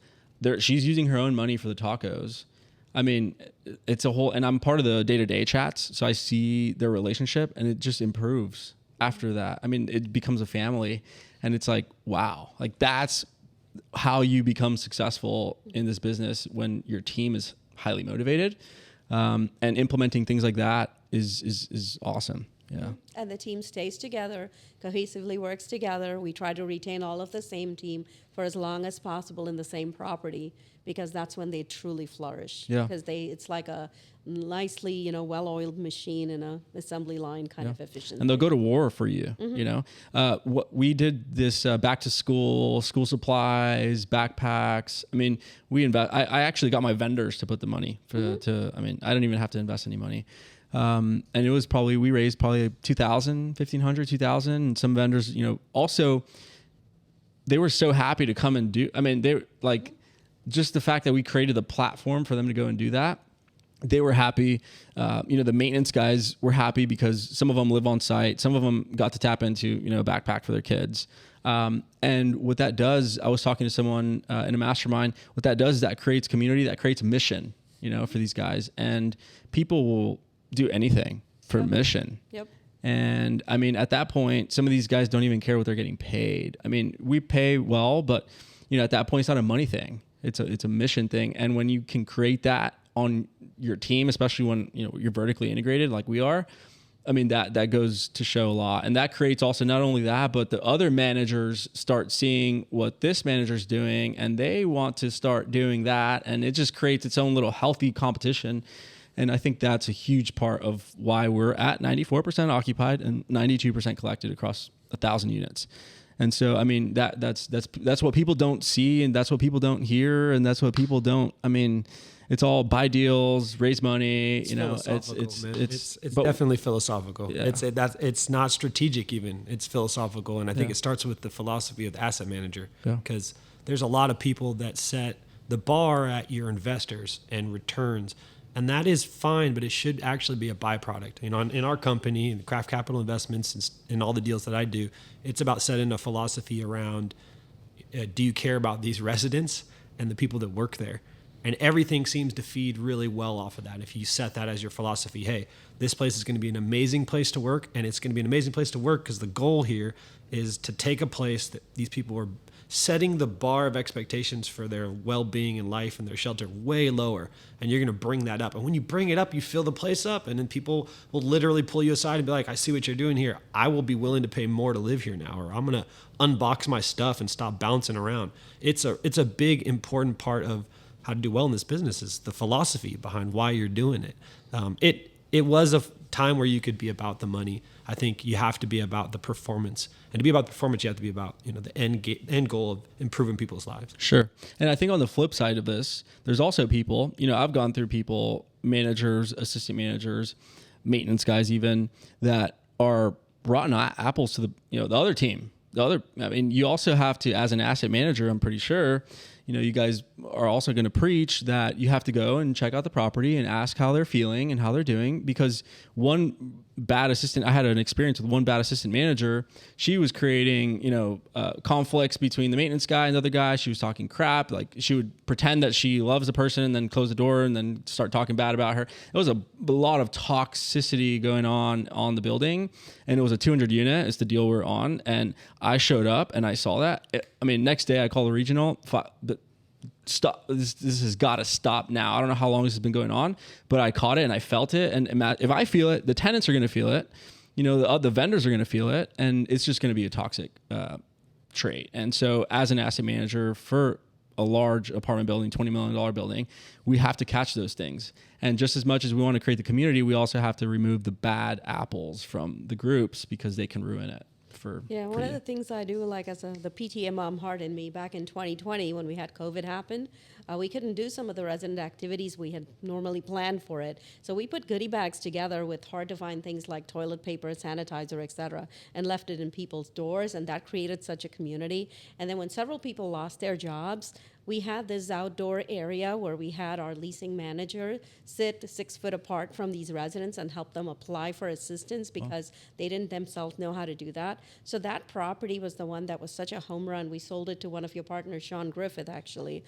She's using her own money for the tacos. I mean, it's a whole, and I'm part of the day-to-day chats. So I see their relationship and it just improves after that. I mean, it becomes a family and it's like, wow, like that's how you become successful in this business when your team is highly motivated. And implementing things like that is awesome. Yeah. And the team stays together, cohesively works together. We try to retain all of the same team for as long as possible in the same property, because that's when they truly flourish. Yeah. Because it's like a nicely, well-oiled machine in a assembly line kind of efficiency. And they'll go to war for you, you know. What we did this back to school supplies, backpacks. I mean, we invest. I actually got my vendors to put the money I mean, I didn't even have to invest any money. And it was we raised probably 2,000, 1,500, 2,000. And some vendors, also they were so happy to come and do, I mean, they like just the fact that we created the platform for them to go and do that. They were happy. The maintenance guys were happy because some of them live on site. Some of them got to tap into, a backpack for their kids. And what that does, I was talking to someone in a mastermind, what that does is that creates community, that creates a mission, for these guys. And people will do anything for a mission. Yep. And I mean, at that point, some of these guys don't even care what they're getting paid. I mean, we pay well, but at that point, it's not a money thing. It's a mission thing. And when you can create that on your team, especially when you're vertically integrated like we are, I mean, that goes to show a lot. And that creates also not only that, but the other managers start seeing what this manager's doing and they want to start doing that. And it just creates its own little healthy competition. And I think that's a huge part of why we're at 94% occupied and 92% collected across 1,000 units. And so, I mean, that's what people don't see, and that's what people don't hear, and that's what people don't. I mean, it's all buy deals, raise money. It's definitely philosophical. Yeah. It's not strategic even. It's philosophical, and I think it starts with the philosophy of the asset manager, because there's a lot of people that set the bar at your investors and returns. And that is fine, but it should actually be a byproduct. In our company, in Craft Capital Investments, and all the deals that I do, it's about setting a philosophy around, do you care about these residents and the people that work there? And everything seems to feed really well off of that. If you set that as your philosophy, hey, this place is going to be an amazing place to work, and it's going to be an amazing place to work because the goal here is to take a place that these people are setting the bar of expectations for their well-being in life and their shelter way lower, and you're going to bring that up. And when you bring it up, you fill the place up, and then people will literally pull you aside and be like, I see what you're doing here. I will be willing to pay more to live here now, or I'm going to unbox my stuff and stop bouncing around. It's a big, important part of how to do well in this business is the philosophy behind why you're doing it. It was a time where you could be about the money. I think you have to be about the performance. And to be about performance, you have to be about the end goal of improving people's lives. Sure. And I think on the flip side of this, there's also people, I've gone through people, managers, assistant managers, maintenance guys even, that are rotten apples to the other team. You also have to, as an asset manager, I'm pretty sure, you guys are also going to preach that you have to go and check out the property and ask how they're feeling and how they're doing, because I had an experience with one bad assistant manager. She was creating, conflicts between the maintenance guy and the other guy. She was talking crap. Like, she would pretend that she loves the person and then close the door and then start talking bad about her. It was a lot of toxicity going on the building, and it was a 200 unit. It's the deal we're on. And I showed up and I saw that. Next day I called the regional. Stop! This has got to stop now. I don't know how long this has been going on, but I caught it and I felt it. And if I feel it, the tenants are going to feel it. The vendors are going to feel it, and it's just going to be a toxic trait. And so, as an asset manager for a large apartment building, $20 million building, we have to catch those things. And just as much as we want to create the community, we also have to remove the bad apples from the groups, because they can ruin it. One of the things I do, like as the PTA mom heart in me, back in 2020 when we had COVID happen, we couldn't do some of the resident activities we had normally planned for it. So we put goodie bags together with hard to find things like toilet paper, sanitizer, etc., and left it in people's doors, and that created such a community. And then when several people lost their jobs, we had this outdoor area where we had our leasing manager sit 6 foot apart from these residents and help them apply for assistance because they didn't themselves know how to do that. So that property was the one that was such a home run. We sold it to one of your partners, Sean Griffith, actually.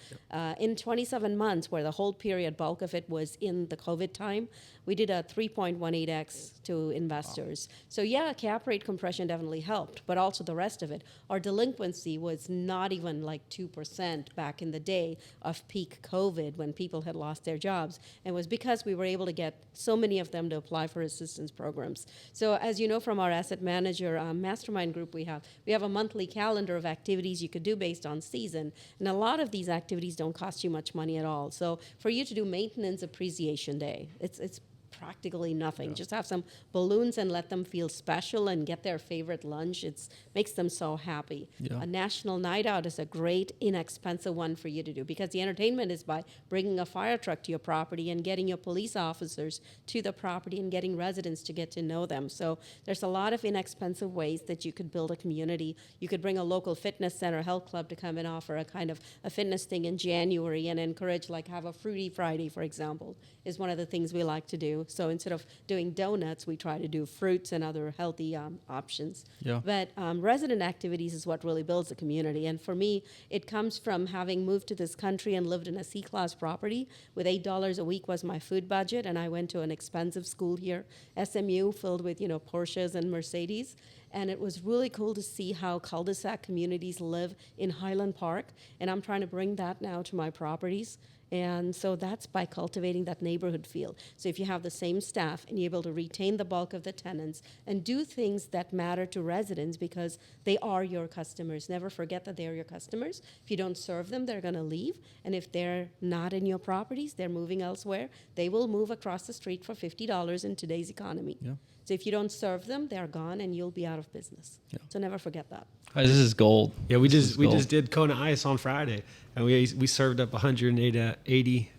In 27 months, where the whole period bulk of it was in the COVID time, we did a 3.18x to investors. So yeah, cap rate compression definitely helped, but also the rest of it. Our delinquency was not even like 2% back in the day of peak COVID when people had lost their jobs. And it was because we were able to get so many of them to apply for assistance programs. So as you know from our asset manager mastermind group we have a monthly calendar of activities you could do based on season. And a lot of these activities don't cost you much money at all. So for you to do maintenance appreciation day, it's practically nothing. Just have some balloons and let them feel special and get their favorite lunch. It makes them so happy. Yeah. A national night out is a great, inexpensive one for you to do because the entertainment is by bringing a fire truck to your property and getting your police officers to the property and getting residents to get to know them. So there's a lot of inexpensive ways that you could build a community. You could bring a local fitness center, health club to come and offer a kind of a fitness thing in January and encourage, like have a Fruity Friday, for example, is one of the things we like to do. So instead of doing donuts, we try to do fruits and other healthy options. Yeah. But resident activities is what really builds a community. And for me, it comes from having moved to this country and lived in a C-class property with $8 a week was my food budget. And I went to an expensive school here, SMU, filled with, Porsches and Mercedes. And it was really cool to see how cul-de-sac communities live in Highland Park. And I'm trying to bring that now to my properties. And so that's by cultivating that neighborhood feel. So if you have the same staff and you're able to retain the bulk of the tenants and do things that matter to residents because they are your customers. Never forget that they are your customers. If you don't serve them, they're going to leave. And if they're not in your properties, they're moving elsewhere. They will move across the street for $50 in today's economy. Yeah. So if you don't serve them, they're gone and you'll be out of business. Yeah. So never forget that. This is gold. Yeah, we This is gold. just did Kona Ice on Friday, and we served up 180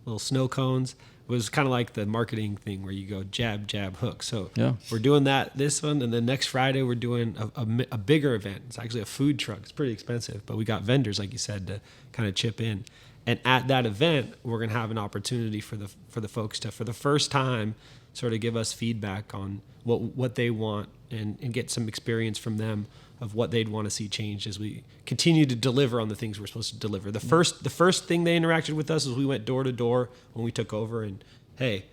little snow cones. It was kind of like the marketing thing where you go jab, jab, hook. So Yeah. we're doing this one, and then next Friday we're doing a bigger event. It's actually a food truck. It's pretty expensive, but we got vendors, like you said, to kind of chip in. And at that event, we're going to have an opportunity for the folks to, for the first time, sort of give us feedback on what they want and get some experience from them of what they'd want to see changed as we continue to deliver on the things we're supposed to deliver. The first thing they interacted with us is we went door to door when we took over and, hey,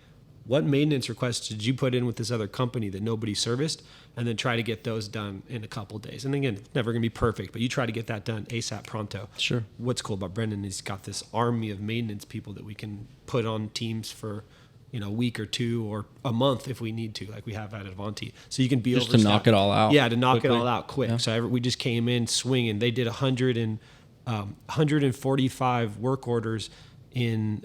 what maintenance requests did you put in with this other company that nobody serviced? And then try to get those done in a couple of days. And again, it's never going to be perfect, but you try to get that done ASAP pronto. Sure. What's cool about Brendan is he's got this army of maintenance people that we can put on teams for, a week or two or a month if we need to, like we have at Avanti. So you can be Just to knock it all out. Yeah, to knock quickly. it all out quick. Yeah. So we just came in swinging. They did 145 work orders in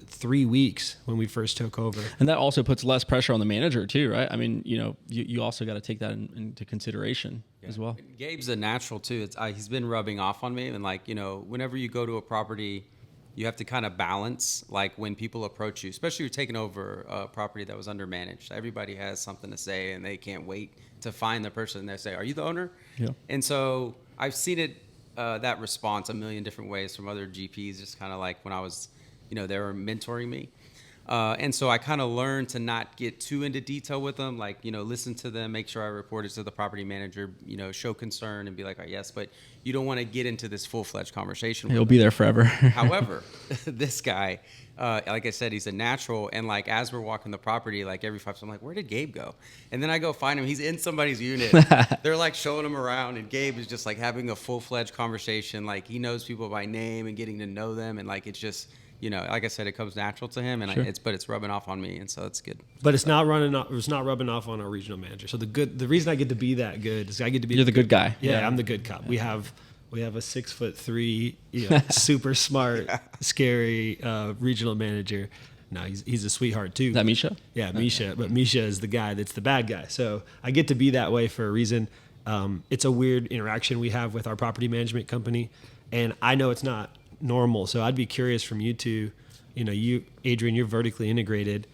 3 weeks when we first took over. And that also puts less pressure on the manager too, right? I mean, you also got to take that into consideration as well. Gabe's a natural too. He's been rubbing off on me, and whenever you go to a property, you have to kind of balance, like when people approach you, especially you're taking over a property that was undermanaged. Everybody has something to say, and they can't wait to find the person that say, "Are you the owner?" Yeah. And so I've seen it, that response a million different ways from other GPs, just kind of like when I was, they were mentoring me. And so I kind of learned to not get too into detail with them, like, listen to them, make sure I report it to the property manager, show concern and be like, oh, yes, but you don't want to get into this full-fledged conversation. He'll be there forever. However, this guy, like I said, he's a natural. And like, as we're walking the property, like every 5 minutes, I'm like, where did Gabe go? And then I go find him. He's in somebody's unit. They're like showing him around, and Gabe is just like having a full-fledged conversation. Like he knows people by name and getting to know them. And like, it's just, like I said, it comes natural to him, and Sure. it's rubbing off on me, and so it's good. But it's not rubbing off on our regional manager. So the reason I get to be that good is I get to be You're the good guy. Yeah, I'm the good cop. We have a 6'3", super smart, scary regional manager. No, he's a sweetheart too. Is that Misha? Yeah, Misha. But Misha is the guy that's the bad guy. So I get to be that way for a reason. It's a weird interaction we have with our property management company, and I know it's not normal. So I'd be curious from you two, you, Adrian, you're vertically integrated,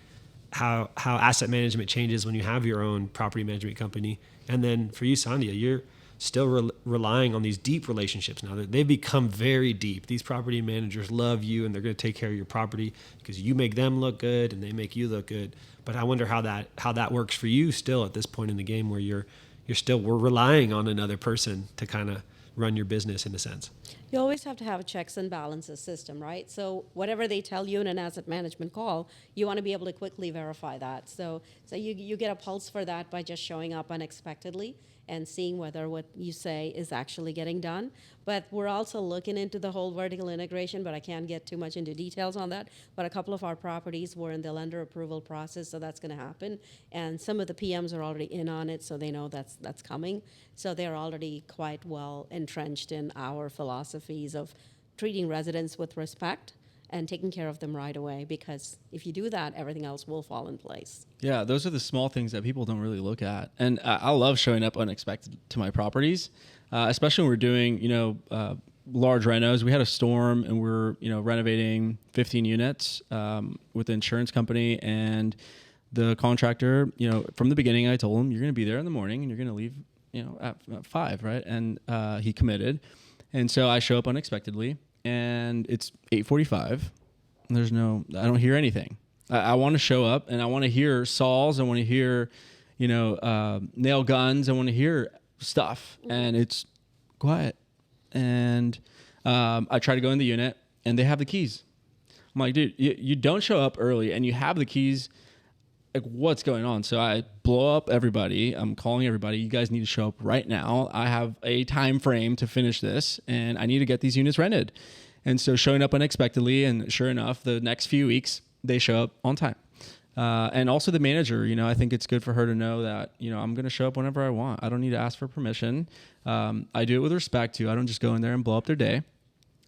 how asset management changes when you have your own property management company. And then for you, Sandhya, you're still relying on these deep relationships. Now they've become very deep. These property managers love you, and they're going to take care of your property because you make them look good and they make you look good. But I wonder how that works for you still at this point in the game, where we're relying on another person to kind of run your business in a sense. You always have to have a checks and balances system, right? So whatever they tell you in an asset management call, you want to be able to quickly verify that. So you get a pulse for that by just showing up unexpectedly and seeing whether what you say is actually getting done. But we're also looking into the whole vertical integration, but I can't get too much into details on that. But a couple of our properties were in the lender approval process, so that's going to happen. And some of the PMs are already in on it, so they know that's coming. So they're already quite well entrenched in our philosophies of treating residents with respect and taking care of them right away, because if you do that, everything else will fall in place. Yeah, those are the small things that people don't really look at. And I love showing up unexpected to my properties, especially when we're doing, large renos. We had a storm and we're, renovating 15 units with the insurance company, and the contractor, from the beginning, I told him, you're going to be there in the morning and you're going to leave, at 5, right? And he committed. And so I show up unexpectedly, and it's 8:45. I don't hear anything. I want to show up and I want to hear saws. I want to hear, nail guns. I want to hear stuff, and it's quiet. And I try to go in the unit, and they have the keys. I'm like, dude, you don't show up early and you have the keys. Like, what's going on? So I blow up everybody. I'm calling everybody. You guys need to show up right now. I have a time frame to finish this, and I need to get these units rented. And so showing up unexpectedly, and sure enough, the next few weeks, they show up on time. And also the manager, I think it's good for her to know that, I'm going to show up whenever I want. I don't need to ask for permission. I do it with respect too. I don't just go in there and blow up their day.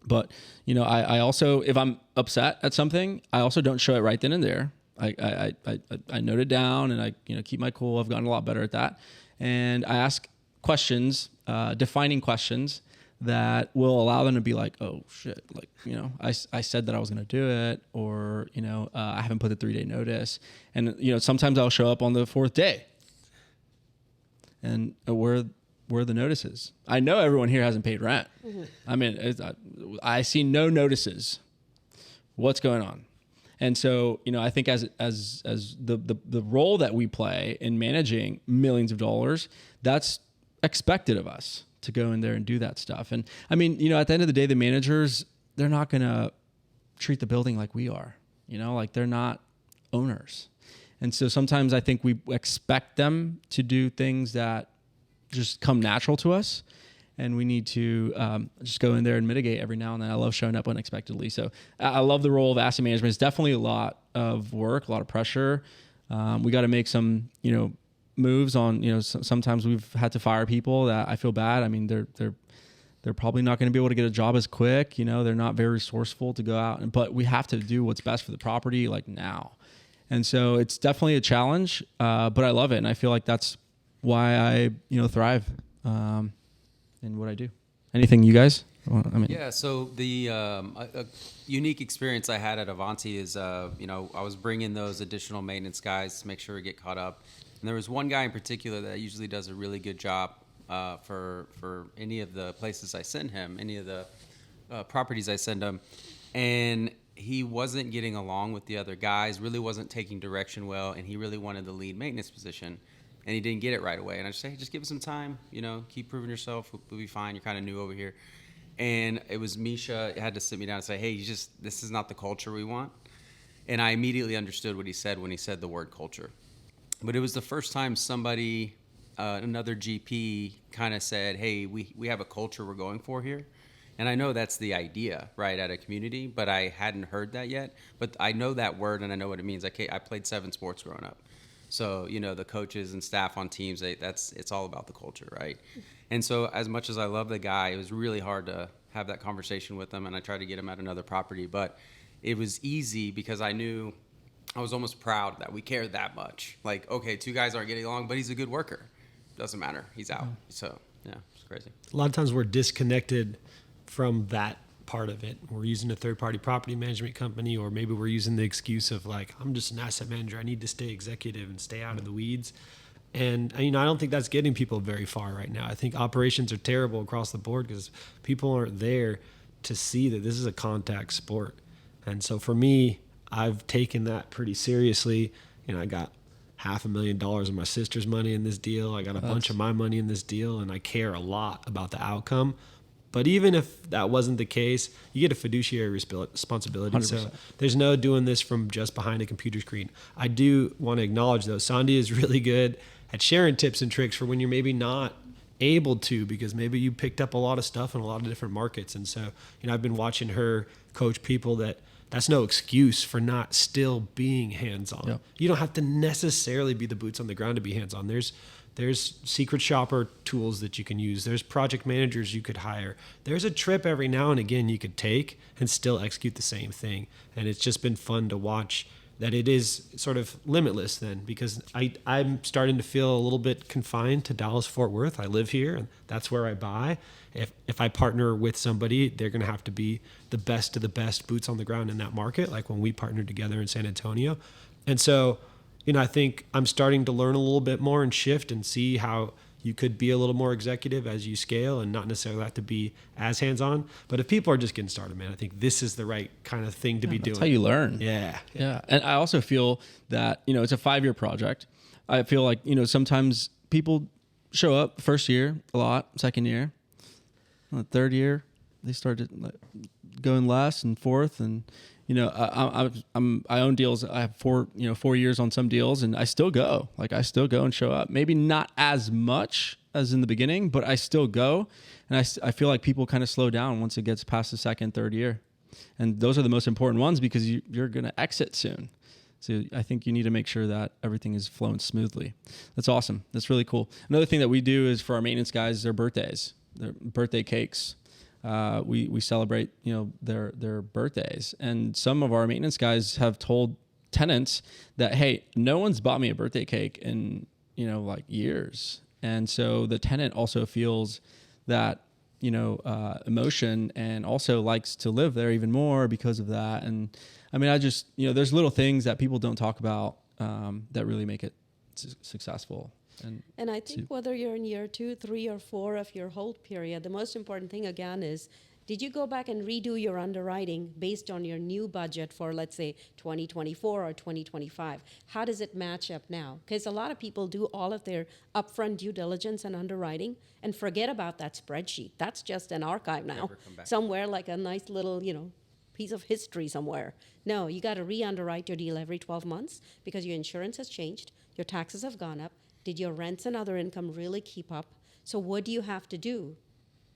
But, I also, if I'm upset at something, I also don't show it right then and there. I note it down, and I keep my cool. I've gotten a lot better at that. And I ask questions, defining questions that will allow them to be like, oh shit, like, I said that I was going to do it, or, I haven't put the 3-day notice. And, sometimes I'll show up on the 4th day, and where are the notices? I know everyone here hasn't paid rent. Mm-hmm. I mean, I see no notices. What's going on? And so, I think as the role that we play in managing millions of dollars, that's expected of us to go in there and do that stuff. And I mean, at the end of the day, the managers, they're not going to treat the building like we are, like they're not owners. And so sometimes I think we expect them to do things that just come natural to us. And we need to just go in there and mitigate every now and then. I love showing up unexpectedly. So I love the role of asset management. It's definitely a lot of work, a lot of pressure. We got to make some, moves on, sometimes we've had to fire people that I feel bad. I mean, they're probably not going to be able to get a job as quick. They're not very resourceful to go out, but we have to do what's best for the property like now. And so it's definitely a challenge, but I love it. And I feel like that's why I, thrive. In what I do. Anything you guys? Yeah. So the a unique experience I had at Avanti is, I was bringing those additional maintenance guys to make sure we get caught up, and there was one guy in particular that usually does a really good job for any of the places I send him, any of the properties I send him, and he wasn't getting along with the other guys. Really wasn't taking direction well, and he really wanted the lead maintenance position. And he didn't get it right away. And I just say, hey, just give it some time, keep proving yourself. We'll be fine. You're kind of new over here. And it was Misha had to sit me down and say, hey, this is not the culture we want. And I immediately understood what he said when he said the word culture. But it was the first time somebody, another GP kind of said, hey, we have a culture we're going for here. And I know that's the idea, right, at a community, but I hadn't heard that yet. But I know that word and I know what it means. I played 7 sports growing up. So, the coaches and staff on teams, it's all about the culture, right? And so as much as I love the guy, it was really hard to have that conversation with him, and I tried to get him at another property. But it was easy because I knew I was almost proud that we cared that much. Like, okay, 2 guys aren't getting along, but he's a good worker. Doesn't matter. He's out. So, yeah, it's crazy. A lot of times we're disconnected from that part of it. We're using a third-party property management company, or maybe we're using the excuse of like, I'm just an asset manager. I need to stay executive and stay out of the weeds. And I don't think that's getting people very far right now. I think operations are terrible across the board because people aren't there to see that this is a contact sport. And so for me, I've taken that pretty seriously. I got $500,000 of my sister's money in this deal. I got a bunch of my money in this deal, and I care a lot about the outcome. But even if that wasn't the case, you get a fiduciary responsibility. 100%. So there's no doing this from just behind a computer screen. I do want to acknowledge, though, Sandhya is really good at sharing tips and tricks for when you're maybe not able to, because maybe you picked up a lot of stuff in a lot of different markets. And so, I've been watching her coach people that's no excuse for not still being hands-on. Yep. You don't have to necessarily be the boots on the ground to be hands-on. There's secret shopper tools that you can use. There's project managers you could hire. There's a trip every now and again you could take and still execute the same thing. And it's just been fun to watch that it is sort of limitless then, because I'm starting to feel a little bit confined to Dallas-Fort Worth. I live here, and that's where I buy. If I partner with somebody, they're going to have to be the best of the best boots on the ground in that market, like when we partnered together in San Antonio. And so, I think I'm starting to learn a little bit more and shift and see how you could be a little more executive as you scale and not necessarily have to be as hands-on. But if people are just getting started, man, I think this is the right kind of thing to be doing. That's how you learn. Yeah. And I also feel that, it's a 5-year project. I feel like, sometimes people show up first year a lot, second year, third year, they started going less and fourth. And, I own deals. I have 4 years on some deals, and I still go. I still go and show up. Maybe not as much as in the beginning, but I still go. And I feel like people kind of slow down once it gets past the second, third year. And those are the most important ones because you're going to exit soon. So I think you need to make sure that everything is flowing smoothly. That's awesome. That's really cool. Another thing that we do is for our maintenance guys, their birthdays, their birthday cakes. We celebrate, their birthdays, and some of our maintenance guys have told tenants that, hey, no one's bought me a birthday cake in, years. And so the tenant also feels that, emotion and also likes to live there even more because of that. And I mean, there's little things that people don't talk about, that really make it successful. And I think whether you're in year 2, 3, or 4 of your hold period, the most important thing again is, did you go back and redo your underwriting based on your new budget for, let's say, 2024 or 2025? How does it match up now? Because a lot of people do all of their upfront due diligence and underwriting and forget about that spreadsheet. That's just an archive now, somewhere like a nice little, piece of history somewhere. No, you got to re-underwrite your deal every 12 months because your insurance has changed, your taxes have gone up. Did your rents and other income really keep up? So what do you have to do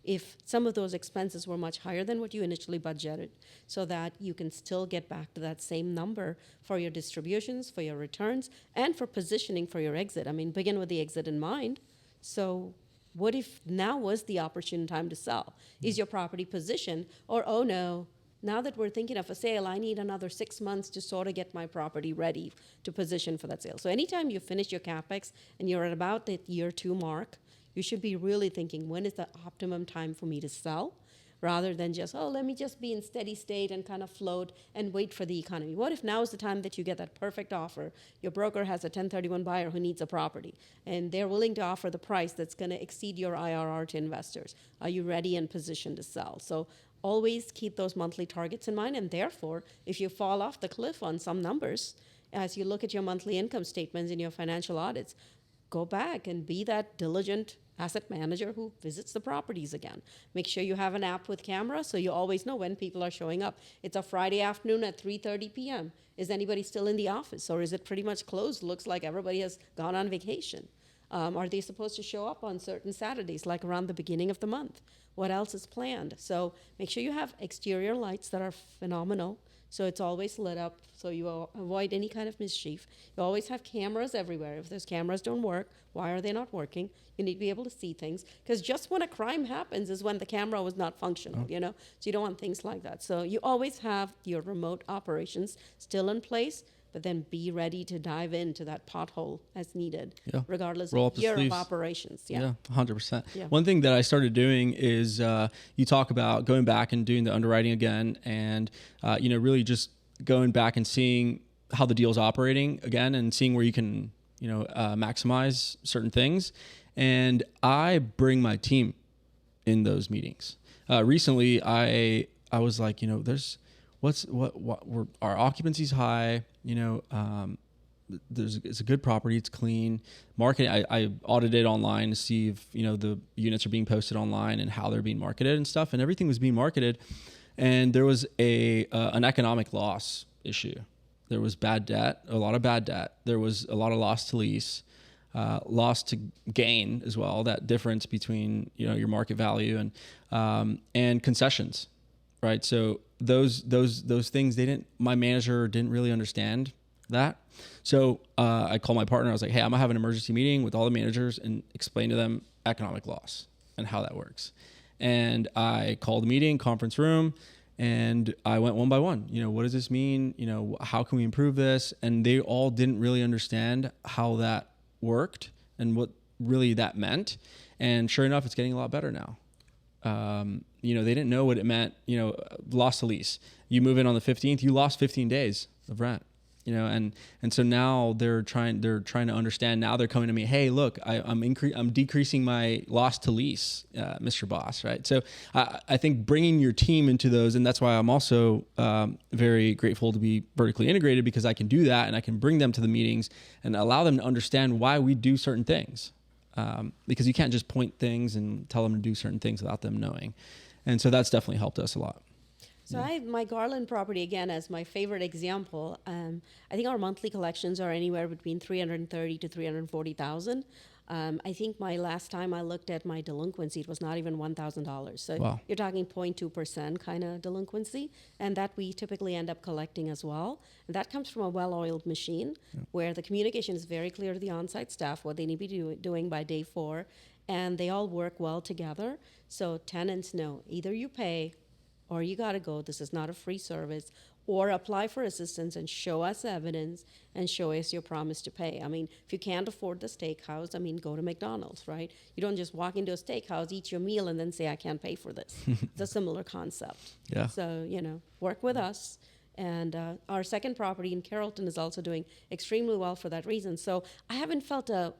if some of those expenses were much higher than what you initially budgeted, so that you can still get back to that same number for your distributions, for your returns, and for positioning for your exit? I mean, begin with the exit in mind. So what if now was the opportune time to sell? Is your property positioned? Or, oh no, now that we're thinking of a sale, I need another 6 months to sort of get my property ready to position for that sale. So anytime you finish your CapEx and you're at about the year 2 mark, you should be really thinking, when is the optimum time for me to sell? Rather than just, let me just be in steady state and kind of float and wait for the economy. What if now is the time that you get that perfect offer? Your broker has a 1031 buyer who needs a property, and they're willing to offer the price that's going to exceed your IRR to investors. Are you ready and positioned to sell? So always keep those monthly targets in mind, and therefore, if you fall off the cliff on some numbers, as you look at your monthly income statements and your financial audits, go back and be that diligent asset manager who visits the properties again. Make sure you have an app with camera so you always know when people are showing up. It's a Friday afternoon at 3:30 p.m. Is anybody still in the office, or is it pretty much closed? Looks like everybody has gone on vacation. Are they supposed to show up on certain Saturdays, like around the beginning of the month? What else is planned? So make sure you have exterior lights that are phenomenal, so it's always lit up, so you avoid any kind of mischief. You always have cameras everywhere. If those cameras don't work, why are they not working? You need to be able to see things, because just when a crime happens is when the camera was not functional, So you don't want things like that. So you always have your remote operations still in place, but then be ready to dive into that pothole as needed, regardless of year of operations. Yeah, 100%. Yeah. One thing that I started doing is you talk about going back and doing the underwriting again, and really just going back and seeing how the deal's operating again, and seeing where you can maximize certain things. And I bring my team in those meetings. Recently, I was like, there's our occupancy's high. It's a good property. It's clean. Market. I audited online to see if the units are being posted online and how they're being marketed and stuff. And everything was being marketed, and there was an economic loss issue. There was bad debt, a lot of bad debt. There was a lot of loss to lease, loss to gain as well. That difference between your market value and concessions, right? So those things my manager didn't really understand that. So I called my partner. I was like, hey, I'm gonna have an emergency meeting with all the managers and explain to them economic loss and how that works. And I called the meeting, conference room, and I went one by one. What does this mean? How can we improve this? And they all didn't really understand how that worked and what really that meant. And sure enough, it's getting a lot better now. They didn't know what it meant. Lost the lease. You move in on the 15th, you lost 15 days of rent. And so now they're trying to understand. Now they're coming to me, hey, look, I'm decreasing my loss to lease, Mr. Boss, right? So I think bringing your team into those, and that's why I'm also very grateful to be vertically integrated, because I can do that and I can bring them to the meetings and allow them to understand why we do certain things, because you can't just point things and tell them to do certain things without them knowing. And so that's definitely helped us a lot. So I have my Garland property again as my favorite example. I think our monthly collections are anywhere between 330 to 340,000. I think my last time I looked at my delinquency, it was not even $1,000. So wow. You're talking 0.2% kind of delinquency, and that we typically end up collecting as well. And that comes from a well-oiled machine where the communication is very clear to the on-site staff what they need to be doing by day 4, and they all work well together. So tenants know either you pay or you got to go. This is not a free service. Or apply for assistance and show us evidence and show us your promise to pay. I mean, if you can't afford the steakhouse, go to McDonald's, right? You don't just walk into a steakhouse, eat your meal, and then say, I can't pay for this. It's a similar concept. Yeah. So, work with us. And our second property in Carrollton is also doing extremely well for that reason. So I haven't felt a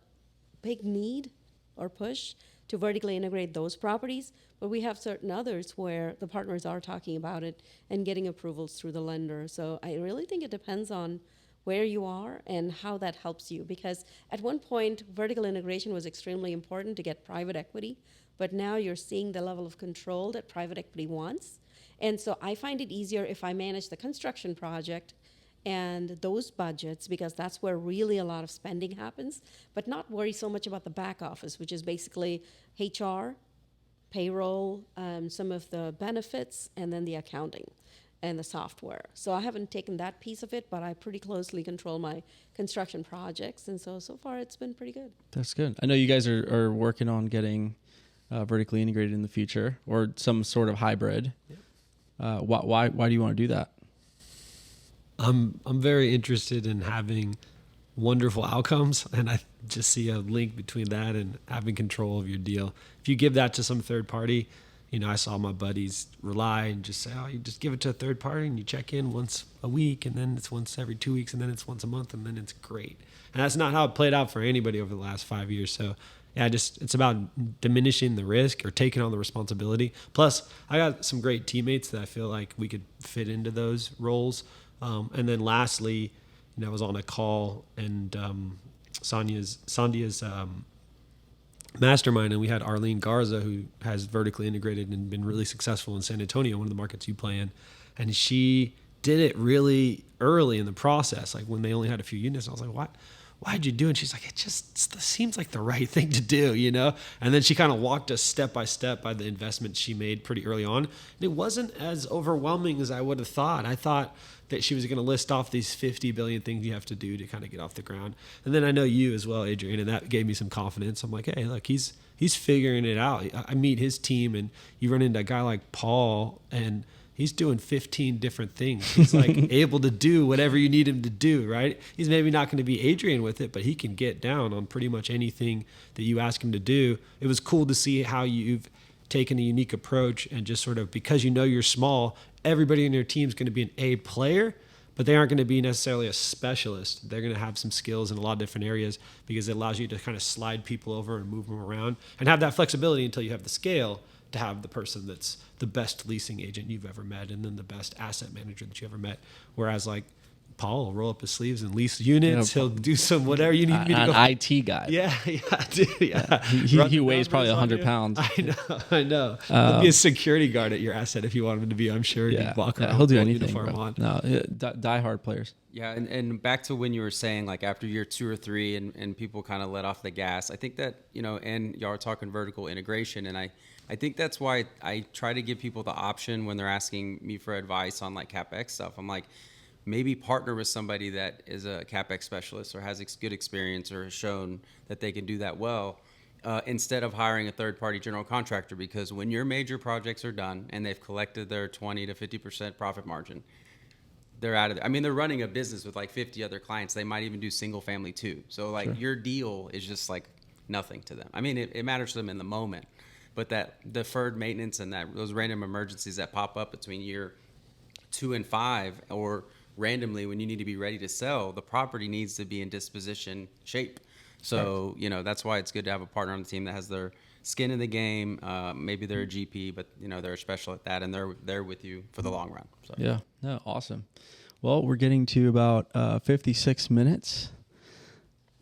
big need or push to vertically integrate those properties, but we have certain others where the partners are talking about it and getting approvals through the lender. So I really think it depends on where you are and how that helps you, because at one point vertical integration was extremely important to get private equity, but now you're seeing the level of control that private equity wants. And so I find it easier if I manage the construction project and those budgets, because that's where really a lot of spending happens, but not worry so much about the back office, which is basically HR, payroll, some of the benefits, and then the accounting and the software. So I haven't taken that piece of it, but I pretty closely control my construction projects, and so far it's been pretty good. That's good. I know you guys are working on getting vertically integrated in the future, or some sort of hybrid. Yeah. Why do you want to do that? I'm very interested in having wonderful outcomes, and I just see a link between that and having control of your deal. If you give that to some third party, I saw my buddies rely and just say, oh, you just give it to a third party and you check in once a week, and then it's once every 2 weeks, and then it's once a month, and then it's great. And that's not how it played out for anybody over the last 5 years. So yeah, it's about diminishing the risk or taking on the responsibility. Plus, I got some great teammates that I feel like we could fit into those roles. And then lastly, I was on a call, and Sandhya's mastermind, and we had Arlene Garza, who has vertically integrated and been really successful in San Antonio, one of the markets you play in. And she did it really early in the process, like when they only had a few units. I was like, why'd you do it? And she's like, it just seems like the right thing to do, And then she kind of walked us step by step by the investment she made pretty early on. And it wasn't as overwhelming as I would have thought. I thought that she was going to list off these 50 billion things you have to do to kind of get off the ground. And then I know you as well, Adrian, and that gave me some confidence. I'm like, hey, look, he's figuring it out. I meet his team, and you run into a guy like Paul, and he's doing 15 different things. He's like able to do whatever you need him to do, right? He's maybe not going to be Adrian with it, but he can get down on pretty much anything that you ask him to do. It was cool to see how you've taken a unique approach, and just sort of, because you're small, everybody in your team is going to be an A player, but they aren't going to be necessarily a specialist. They're going to have some skills in a lot of different areas because it allows you to kind of slide people over and move them around and have that flexibility until you have the scale to have the person that's the best leasing agent you've ever met and then the best asset manager that you ever met. Whereas like Paul will roll up his sleeves and lease units. He'll do some whatever you need me to an go. IT guy. Yeah, dude, yeah. He weighs probably 100 pounds. I know. He'll be a security guard at your asset if you want him to be. I'm sure he'd walk around. He'll do with a anything. uniform on. No, die-hard players. Yeah, and back to when you were saying like after year 2 or 3 and people kind of let off the gas, I think that, and y'all are talking vertical integration, and I think that's why I try to give people the option when they're asking me for advice on like CapEx stuff. I'm like, maybe partner with somebody that is a CapEx specialist or has good experience or has shown that they can do that well, instead of hiring a third-party general contractor, because when your major projects are done and they've collected their 20 to 50% profit margin, they're out of there. I mean, they're running a business with like 50 other clients. They might even do single family too. So like your deal is just like nothing to them. I mean, it matters to them in the moment, but that deferred maintenance and those random emergencies that pop up between year 2 and 5, or randomly when you need to be ready to sell, the property needs to be in disposition shape. So, that's why it's good to have a partner on the team that has their skin in the game. Maybe they're a GP, but they're a special at that, and they're with you for the long run. So. Yeah, no, awesome. Well, we're getting to about 56 minutes.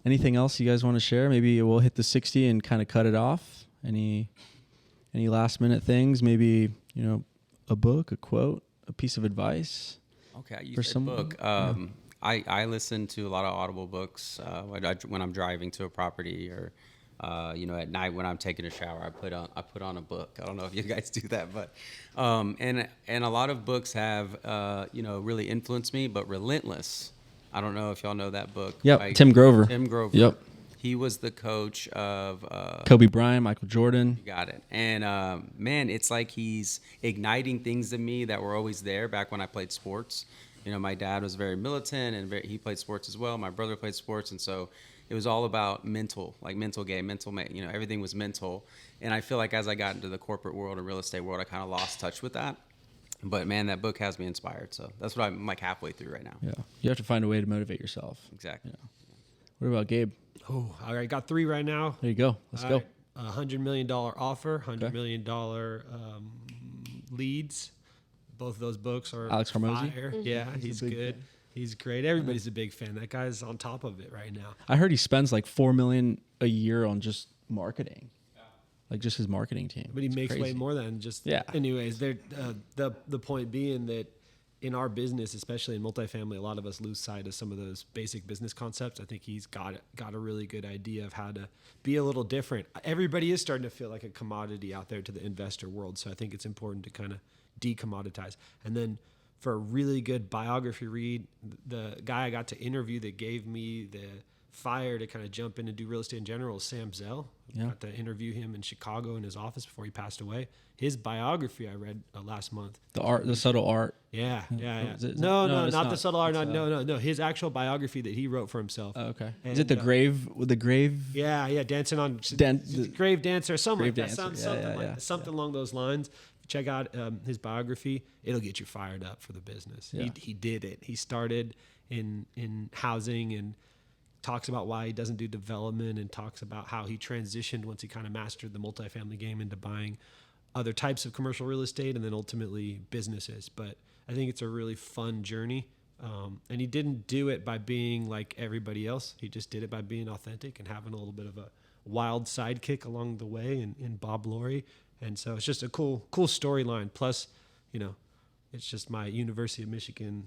Anything else you guys want to share? Maybe we'll hit the 60 and kind of cut it off. Any last minute things? Maybe, a book, a quote, a piece of advice. Okay, you for said some book. I listen to a lot of Audible books when I'm driving to a property, or at night when I'm taking a shower. I put on a book. I don't know if you guys do that, but and a lot of books have really influenced me. But Relentless, I don't know if y'all know that book. Yep, Tim Grover. Yep. He was the coach of Kobe Bryant, Michael Jordan. You got it. And man, it's like he's igniting things in me that were always there back when I played sports. My dad was very militant, and he played sports as well. My brother played sports, and so it was all about mental game, everything was mental. And I feel like as I got into the corporate world and real estate world, I kind of lost touch with that. But man, that book has me inspired. So that's what I'm like halfway through right now. Yeah, you have to find a way to motivate yourself. Exactly. Yeah. What about Gabe? Oh, all right. Got 3 right now. There you go. Let's go. $100 million offer, $100 million leads. Both of those books are Alex Hormozy? fire. Yeah, he's good. Fan. He's great. Everybody's a big fan. That guy's on top of it right now. I heard he spends like $4 million a year on just marketing, like just his marketing team. But he It's makes crazy. way more than just. Yeah. Anyways, the point being that in our business, especially in multifamily, a lot of us lose sight of some of those basic business concepts. I think he's got a really good idea of how to be a little different. Everybody is starting to feel like a commodity out there to the investor world. So I think it's important to kind of decommoditize. And then for a really good biography read, the guy I got to interview that gave me the fire to kind of jump in and do real estate in general is Sam Zell. Yeah. Got to interview him in Chicago in his office before he passed away. His biography I read last month. The subtle art. Yeah. Is it- No, no, it's not not. the subtle art. It's, No. His actual biography that he wrote for himself. Oh, okay. And, Is it the grave with the grave? Yeah, dancing on The grave dancer, something like Grave that. Dancer. Something Yeah, like yeah. that. Something along those lines. Check out his biography. It'll get you fired up for the business. Yeah. He did it. He started in housing and talks about why he doesn't do development, and talks about how he transitioned once he kind of mastered the multifamily game into buying other types of commercial real estate and then ultimately businesses. But I think it's a really fun journey. And he didn't do it by being like everybody else. He just did it by being authentic and having a little bit of a wild sidekick along the way in Bob Laurie. And so it's just a cool storyline. Plus, it's just my University of Michigan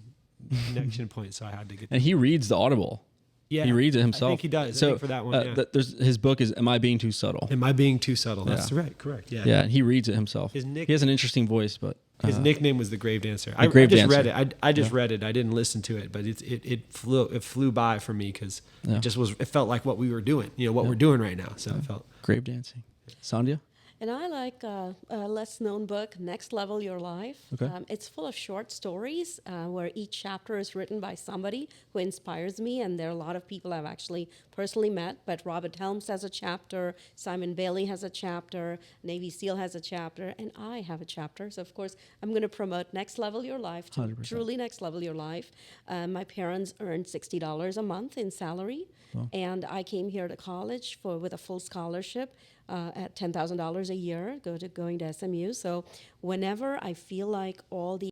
connection point. So I had to get. And he reads the Audible. Yeah, He reads it himself. I think he does. So I think for that one, yeah. His book is "Am I Being Too Subtle?" Am I being too subtle? That's Yeah. right. Correct. Yeah. Yeah, and he reads it himself. His He has an interesting voice, but His nickname was the Grave Dancer. I Grave just Dancer. read it. I just read it. I didn't listen to it, but it flew by for me because it felt like what we were doing. What we're doing right now. So it felt grave dancing. Sandhya? And I like a less known book, Next Level Your Life. Okay. It's full of short stories where each chapter is written by somebody who inspires me. And there are a lot of people I've actually personally met. But Robert Helms has a chapter, Simon Bailey has a chapter, Navy SEAL has a chapter, and I have a chapter. So, of course, I'm going to promote Next Level Your Life to 100%. truly next level your life. My parents earned $60 a month in salary. And I came here to college with a full scholarship at $10,000 a year, going to SMU. So whenever I feel like all the